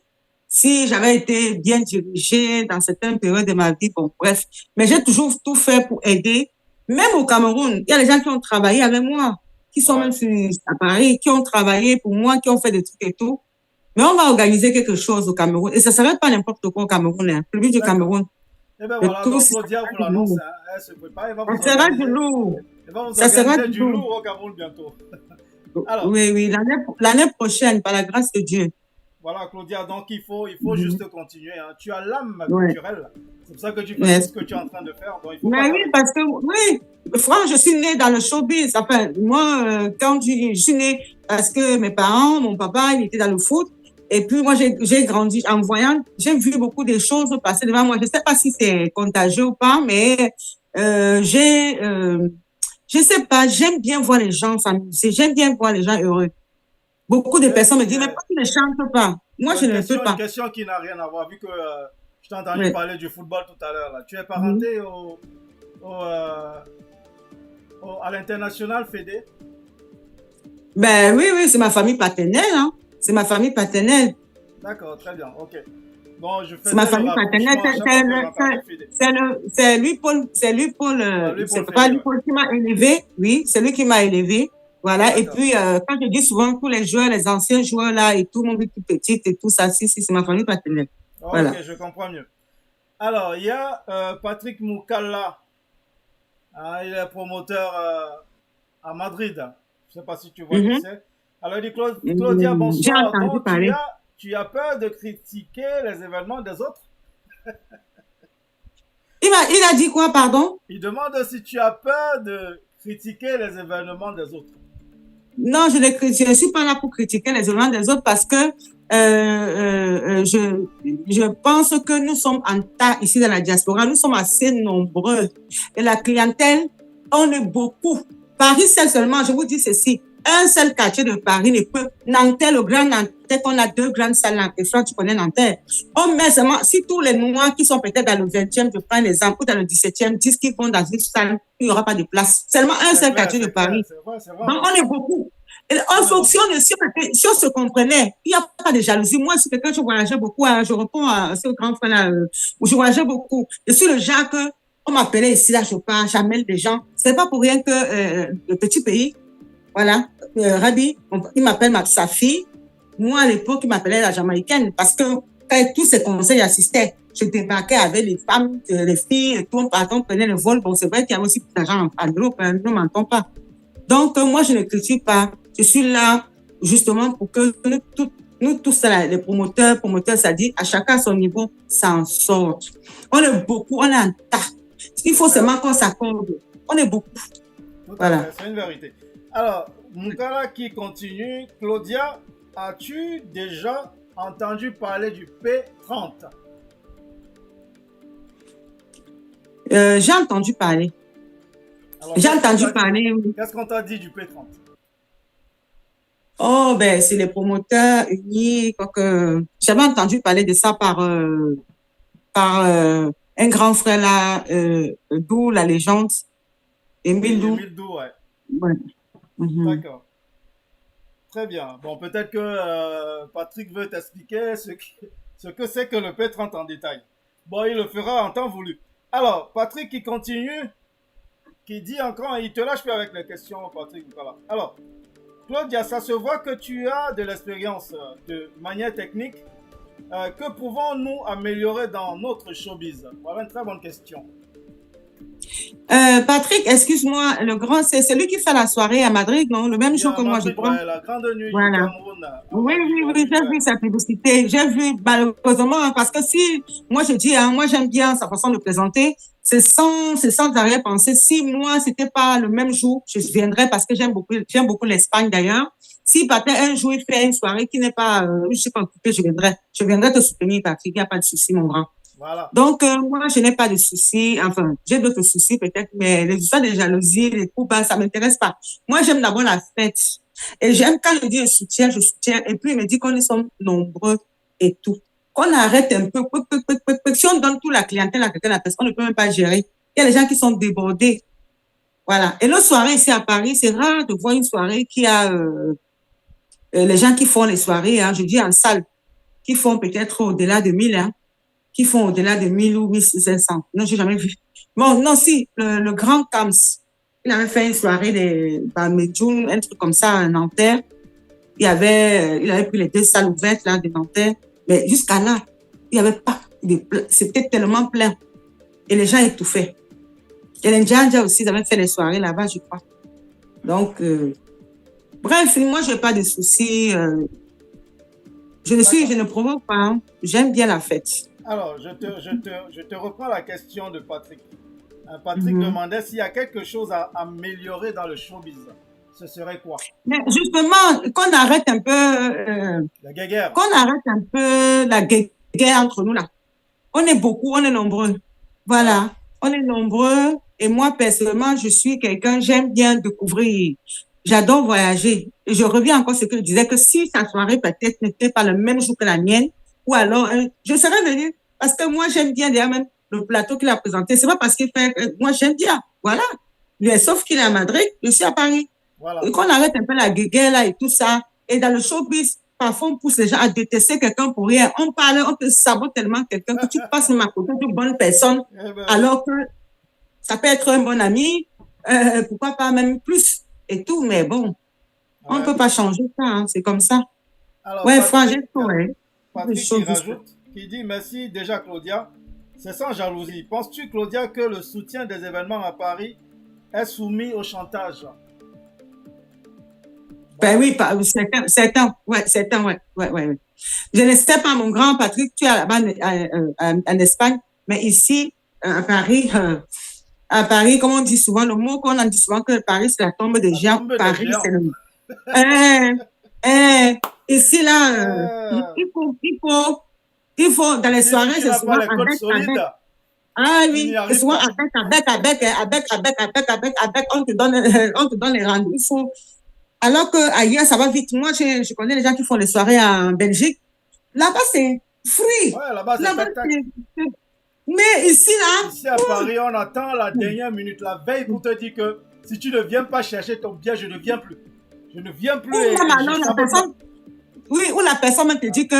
Si j'avais été bien dirigée dans certaines périodes de ma vie, bon, bref. Mais j'ai toujours tout fait pour aider. Même au Cameroun, il y a des gens qui ont travaillé avec moi, qui sont même à Paris, qui ont travaillé pour moi, qui ont fait des trucs et tout. Mais on va organiser quelque chose au Cameroun. Et ça ne serait pas n'importe quoi au Cameroun, hein. Le but du D'accord. Cameroun. Et bien De voilà, tout, donc ça Claudia sera vous du l'annonce, lourd. hein, elle se prépare, elle va Ça vous sera du organiser, lourd. elle va vous Ça sera organiser du du lourd. lourd au Cameroun bientôt. Alors, Oui, oui, l'année prochaine, par la grâce de Dieu. voilà Claudia, donc il faut juste continuer, hein. Tu as l'âme Ouais. culturelle, c'est pour ça que tu fais Yes. tout ce que tu es en train de faire, donc il faut Mais pas oui, t'arrêter. parce que, oui, franchement, je suis née dans le showbiz. Enfin, moi, quand je suis née, parce que mes parents, mon papa, il était dans le foot. Et puis, moi, j'ai grandi en voyant, j'ai vu beaucoup de choses passer devant moi. Je sais pas si c'est contagieux ou pas, mais je sais pas, j'aime bien voir les gens s'amuser. J'aime bien voir les gens heureux. Beaucoup de personnes me disent, mais pourquoi tu ne chantes pas? Moi, je ne peux Une pas. question qui n'a rien à voir, vu que je t'ai entendu Ouais. parler du football tout à l'heure, là. Tu es parenté à l'international Fédé? Ben oui, oui, c'est ma famille paternelle, hein. C'est ma famille paternelle. D'accord, très bien, ok. Bon, je C'est faisais ma le famille paternelle. rapprochement à chaque fois que j'entendais Fédé. C'est lui, Paul, Ouais, lui, c'est Paul pas Fédé, lui, ouais. Paul, qui m'a élevé. Oui, c'est lui qui m'a élevé. Voilà. Et D'accord. puis, quand je dis souvent tous les joueurs, les anciens joueurs là et tout, mon but tout petit et tout ça, si, c'est ma famille paternelle. Voilà. Ok, je comprends mieux. Alors, il y a Patrick Moukalla. Hein, il est promoteur à Madrid. Je ne sais pas si tu vois qui c'est. Alors, il dit Claudia, J'ai bonsoir. entendu Donc, parler. tu as peur de critiquer les événements des autres? Il a dit quoi, pardon? Il demande si tu as peur de critiquer les événements des autres. Non, je ne suis pas là pour critiquer les événements des autres parce que je pense que nous sommes en tas ici dans la diaspora. Nous sommes assez nombreux. Et la clientèle, on est beaucoup. Paris seulement, je vous dis ceci, un seul quartier de Paris ne peut, Nanterre, le grand Nanterre, qu'on a 2 grandes salles Nanterre, tu connais Nanterre. On met seulement, si tous les Noirs qui sont peut-être dans le 20e, je prends l'exemple, ou dans le 17e, disent qu'ils vont dans une salle, il n'y aura pas de place. Seulement un seul quartier de Paris. Donc, on est beaucoup. Et en fonction de si on se comprenait, il n'y a pas de jalousie. Moi, si quelqu'un, je voyageais beaucoup, hein, je réponds à ce grand frère-là, où je voyageais beaucoup. Je suis le genre que, on m'appelait ici, là, je parle, j'amène des gens. C'est pas pour rien que le petit pays, voilà, Rabi, il m'appelle sa fille. Moi, à l'époque, il m'appelait la Jamaïcaine parce que quand tous ces conseils assistaient, je débarquais avec les femmes, les filles, et tout, on prenait le vol. Bon, c'est vrai qu'il y a aussi plus d'argent en Europe, hein, ne m'entend pas. Donc, moi, je ne critique pas. Je suis là, justement, pour que nous tous, les promoteurs, ça dit, à chacun à son niveau, s'en sorte. On est beaucoup, on est en tas. Il faut seulement qu'on s'accorde. On est beaucoup. Voilà. C'est une vérité. Alors, Moukalla qui continue. Claudia, as-tu déjà entendu parler du P30? J'ai entendu parler. Alors, J'ai qu'est-ce qu'on entendu t'a parler. qu'est-ce qu'on t'a dit du P30? Oh, ben, c'est les promoteurs unis. J'avais entendu parler de ça par un grand frère là, Dou, la légende, Émile Oui, Dou. Émile Dou, ouais. Ouais. Mhm. D'accord. Très bien. Bon, peut-être que Patrick veut t'expliquer ce que c'est que le P30 en détail. Bon, il le fera en temps voulu. Alors, Patrick qui continue, qui dit encore, il te lâche plus avec les questions, Patrick. Voilà. Alors, Claudia, ça se voit que tu as de l'expérience de manière technique. Que pouvons-nous améliorer dans notre showbiz? Voilà une très bonne question. Patrick, excuse-moi, le grand, c'est celui qui fait la soirée à Madrid, non? Le même Il y jour a que moi, je Madrid, crois. ouais, la grande nuit du Voilà. Cameroun à Oui, Madrid. oui, Ouais, oui, oui, j'ai ouais. vu sa publicité. J'ai vu, malheureusement, hein, parce que si, moi, je dis, hein, moi, j'aime bien sa façon de présenter. C'est sans arrière-pensée. Si moi, c'était pas le même jour, je viendrais parce que j'aime beaucoup l'Espagne d'ailleurs. Si, peut-être, un jour, il fait une soirée qui n'est pas, je sais pas occupée, je viendrai. Je viendrai te soutenir, Patrick. Il n'y a pas de souci, mon grand. Voilà. Donc, moi, je n'ai pas de soucis. Enfin, j'ai d'autres soucis peut-être, mais les histoires de jalousie, les coups bas, ça m'intéresse pas. Moi, j'aime d'abord la fête. Et j'aime quand je dis je soutiens. Et puis, il me dit qu'on est sommes nombreux et tout. Qu'on arrête un peu. Si on donne toute la clientèle à quelqu'un, la personne ne peut même pas gérer. Il y a des gens qui sont débordés. Voilà. Et nos soirées ici à Paris, c'est rare de voir une soirée qui a les gens qui font les soirées, hein, je dis en salle, qui font peut-être au-delà de 1000, hein, qui font au-delà de 1000 ou 1500. Non, j'ai jamais vu. Bon, non, si, le grand Kams, il avait fait une soirée de Medjoun, un truc comme ça à Nanterre. Il avait pris les 2 salles ouvertes là de Nanterre, mais jusqu'à là, il n'y avait pas c'était tellement plein. Et les gens étouffaient. Et les Ndjandja aussi, ils avaient fait les soirées là-bas, je crois. Donc, bref, moi, je n'ai pas de soucis. Je ne provoque pas. Hein. J'aime bien la fête. Alors, je te reprends la question de Patrick. Patrick demandait s'il y a quelque chose à améliorer dans le showbiz. Ce serait quoi? Mais justement, qu'on arrête un peu... la guéguerre. Qu'on arrête un peu la guéguerre entre nous, là. On est beaucoup, on est nombreux. Voilà, on est nombreux. Et moi, personnellement, je suis quelqu'un, j'aime bien découvrir. J'adore voyager. Et je reviens encore à ce que je disais, que si sa soirée peut-être n'était pas le même jour que la mienne, ou alors, je serais venue. Parce que moi, j'aime bien d'ailleurs même le plateau qu'il a présenté. C'est pas parce qu'il fait... moi, j'aime bien. Voilà. Mais sauf qu'il est à Madrid, je suis à Paris. Voilà. Et qu'on arrête un peu la guéguerre là et tout ça. Et dans le showbiz, parfois on pousse les gens à détester quelqu'un pour rien. On parle, on te sabote tellement quelqu'un que tu passes même à côté d'une bonne personne, alors que ça peut être un bon ami, pourquoi pas même plus et tout. Mais bon, on ne peut pas changer ça, hein, c'est comme ça. Alors, ouais, Patrick, ouais. Patrick qui rajoute, qui dit merci déjà Claudia. C'est sans jalousie. Penses-tu, Claudia, que le soutien des événements à Paris est soumis au chantage? Ben oui, certains, ouais. Je ne sais pas, mon grand Patrick, tu es là-bas en Espagne, mais ici, à Paris, comme on dit souvent, le mot qu'on en dit souvent que Paris, c'est la tombe des géants. Paris, c'est le... ici, là, il faut, dans les soirées, c'est souvent avec. Ah oui, c'est souvent avec, on te donne les rendez-vous. Il faut... Alors qu'ailleurs, ça va vite. Moi, je connais les gens qui font les soirées en Belgique. Là-bas, c'est free. Ouais, là-bas, c'est spectacle. Mais ici, là... Ici, à Paris, on attend la dernière minute, la veille, pour te dire que si tu ne viens pas chercher ton bien, je ne viens plus. Je ne viens plus. Ou la personne te dit que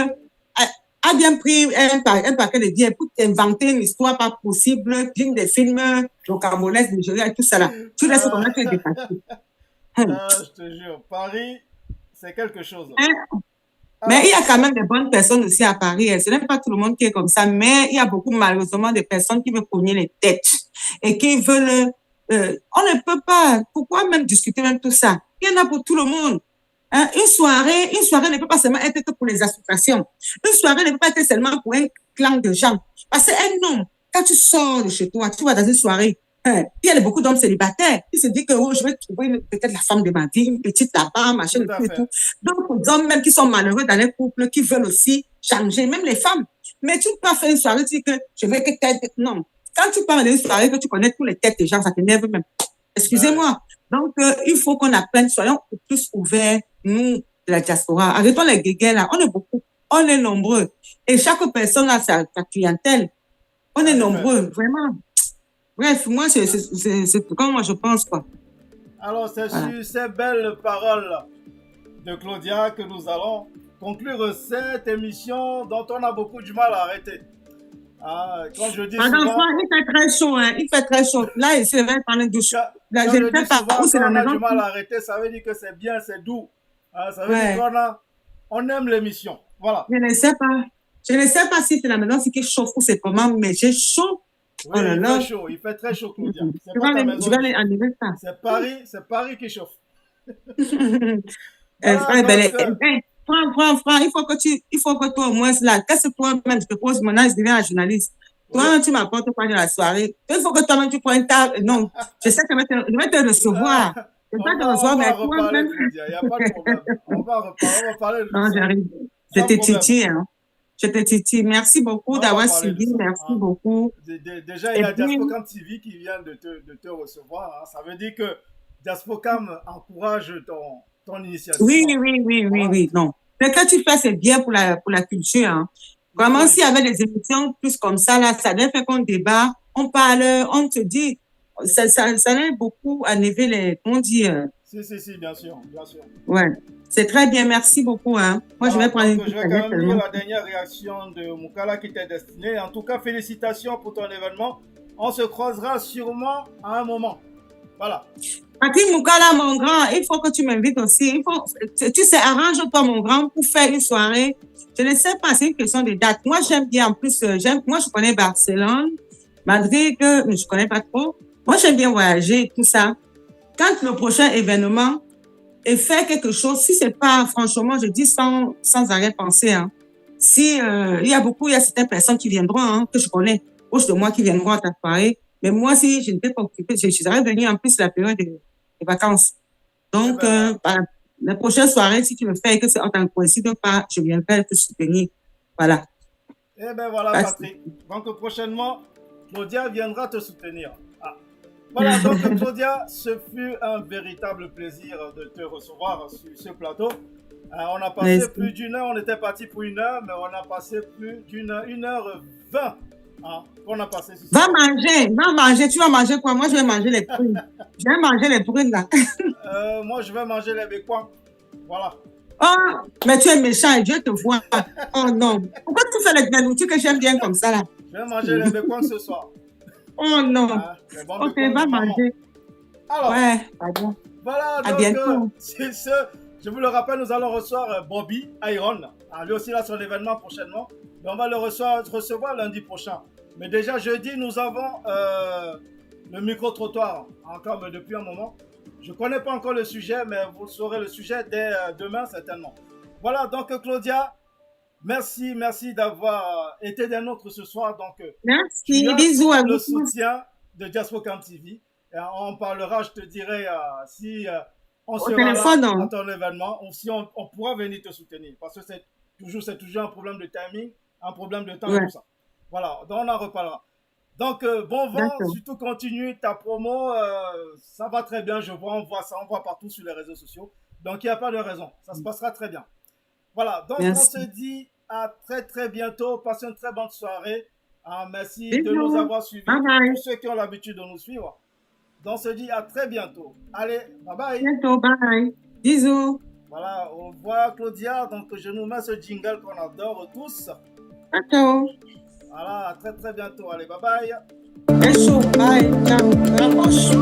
a bien pris un paquet de billets pour t'inventer une histoire pas possible, digne des films, le Carbonès, Nigeria et tout ça là. Tu laisses ton tu es dépassé. Je te jure, Paris, c'est quelque chose. Mais il y a quand même des bonnes personnes aussi à Paris. Ce n'est pas tout le monde qui est comme ça, mais il y a beaucoup malheureusement de personnes qui veulent cogner les têtes et qui veulent... on ne peut pas... Pourquoi même discuter même tout ça? Il y en a pour tout le monde. Hein? Une soirée ne peut pas seulement être que pour les associations. Une soirée ne peut pas être seulement pour un clan de gens. Parce qu'un homme, quand tu sors de chez toi, tu vas dans une soirée, il y a beaucoup d'hommes célibataires qui se disent que je vais trouver peut-être la femme de ma vie, une petite là-bas, machin, et tout. Donc, les hommes même qui sont malheureux dans les couples, qui veulent aussi changer, même les femmes. Mais tu ne peux pas faire une soirée, tu dis que je vais que tête. Non. Quand tu parles d'une soirée, que tu connais tous les têtes des gens, ça t'énerve même. Excusez-moi. Donc, il faut qu'on apprenne, soyons plus ouverts, nous, de la diaspora. Arrêtons les guéguerres là. On est beaucoup, on est nombreux. Et chaque personne a sa clientèle. On est nombreux, vraiment. Bref, moi, c'est comme moi je pense, quoi. Alors, c'est sur ces belles paroles de Claudia que nous allons conclure cette émission dont on a beaucoup du mal à arrêter. Quand je dis Madame souvent... il fait très chaud, hein. Il fait très chaud. Là, il se réveille pendant une douche. Quand je dis souvent, quand on a du mal à arrêter, ça veut dire que c'est bien, c'est doux. Ça veut dire qu'on aime l'émission. Voilà. Je ne sais pas. Je ne sais pas si c'est la maison qui chauffe ou c'est comment, mais j'ai chaud. Oui, oh là il fait chaud. Il fait très chaud, Claudia. Je vais aller enlever ça. C'est Paris qui chauffe. Franck, il faut que toi au moins là, qu'est-ce que toi-même je te pose mon âge, je deviens un journaliste. Toi, tu m'apportes quoi de la soirée? Il faut que toi-même tu prennes ta... Non, je sais que je vais te recevoir. Je vais te recevoir, mais toi-même... Il n'y a pas de problème. On va parler de ça. Non, j'arrive. Je te titille, hein. Je te titille. Merci beaucoup d'avoir suivi. Merci beaucoup. Déjà, il y a Diaspocam TV qui vient de te recevoir. Ça veut dire que Diaspocam encourage ton initiative. Oui. Non. Ce que tu fais, c'est bien pour la culture. Hein. Vraiment, s'il y avait des émissions plus comme ça, là, ça devait faire qu'on débat, on parle, on te dit, ça aide beaucoup à lever les... Comment dire? Si, bien sûr. Ouais. C'est très bien, merci beaucoup. Hein. Moi, je vais prendre une Je vais quand même lire la dernière réaction de Moukala qui t'est destinée. En tout cas, félicitations pour ton événement. On se croisera sûrement à un moment. Voilà. Patrick Moukala, mon grand, il faut que tu m'invites aussi. Tu sais, arrange-toi, mon grand, pour faire une soirée. Je ne sais pas, c'est une question de date. Moi, j'aime bien, en plus, moi, je connais Barcelone, Madrid, mais je connais pas trop. Moi, j'aime bien voyager, tout ça. Quand le prochain événement, et faire quelque chose, si c'est pas, franchement, je dis sans arrière-pensée, hein. Si, il y a certaines personnes qui viendront, hein, que je connais, proche de moi, qui viendront à ta soirée. Mais moi, si je n'étais pas occupée, je serais venue en plus la période des vacances. Donc, la prochaine soirée, si tu le fais et que c'est en tant que coïncide pas, je viendrai te soutenir. Voilà. Eh bien, voilà, Patrick. Donc, prochainement, Claudia viendra te soutenir. Voilà, donc Claudia, ce fut un véritable plaisir de te recevoir sur ce plateau. On a passé plus d'une heure, on était parti pour 1 heure, mais on a passé plus d'1 heure 20. On a passé sur va manger, tu vas manger quoi? Moi, je vais manger les prunes. Je vais manger les prunes là. Moi, je vais manger les bécoins. Voilà. Oh, mais tu es méchant et Dieu te voit. Oh non. Pourquoi tu fais les nourritures que j'aime bien comme ça là? Je vais manger les bécoins ce soir. Oh non. Ok, va manger. Alors, pardon. Voilà, à donc, bientôt. c'est ce. Je vous le rappelle, nous allons recevoir Bobby Iron. Lui aussi, là, son événement prochainement. Mais on va le recevoir lundi prochain. Mais déjà, jeudi, nous avons le micro-trottoir, encore depuis un moment. Je ne connais pas encore le sujet, mais vous saurez le sujet dès demain, certainement. Voilà, donc Claudia, merci d'avoir été des nôtres ce soir. Donc, merci, bisous à vous. Le soutien de Diaspocam TV. Et on parlera, je te dirai, si on sera là à ton événement, ou si on pourra venir te soutenir. Parce que c'est toujours un problème de timing, un problème de temps et tout ça. Voilà, donc on en reparlera. Donc, bon vent, surtout continue ta promo, ça va très bien, je vois, on voit ça, on voit partout sur les réseaux sociaux. Donc, il n'y a pas de raison, ça se passera très bien. Voilà, donc on se dit à très bientôt, passez une très bonne soirée. Merci de nous avoir suivis, pour ceux qui ont l'habitude de nous suivre. Donc, on se dit à très bientôt. Allez, bye bye. Bientôt, bye. Bisous. Voilà, au revoir Claudia, donc je nous mets ce jingle qu'on adore tous. Ciao. Voilà, à très bientôt. Allez, bye bye. Bye. Ciao. Bye.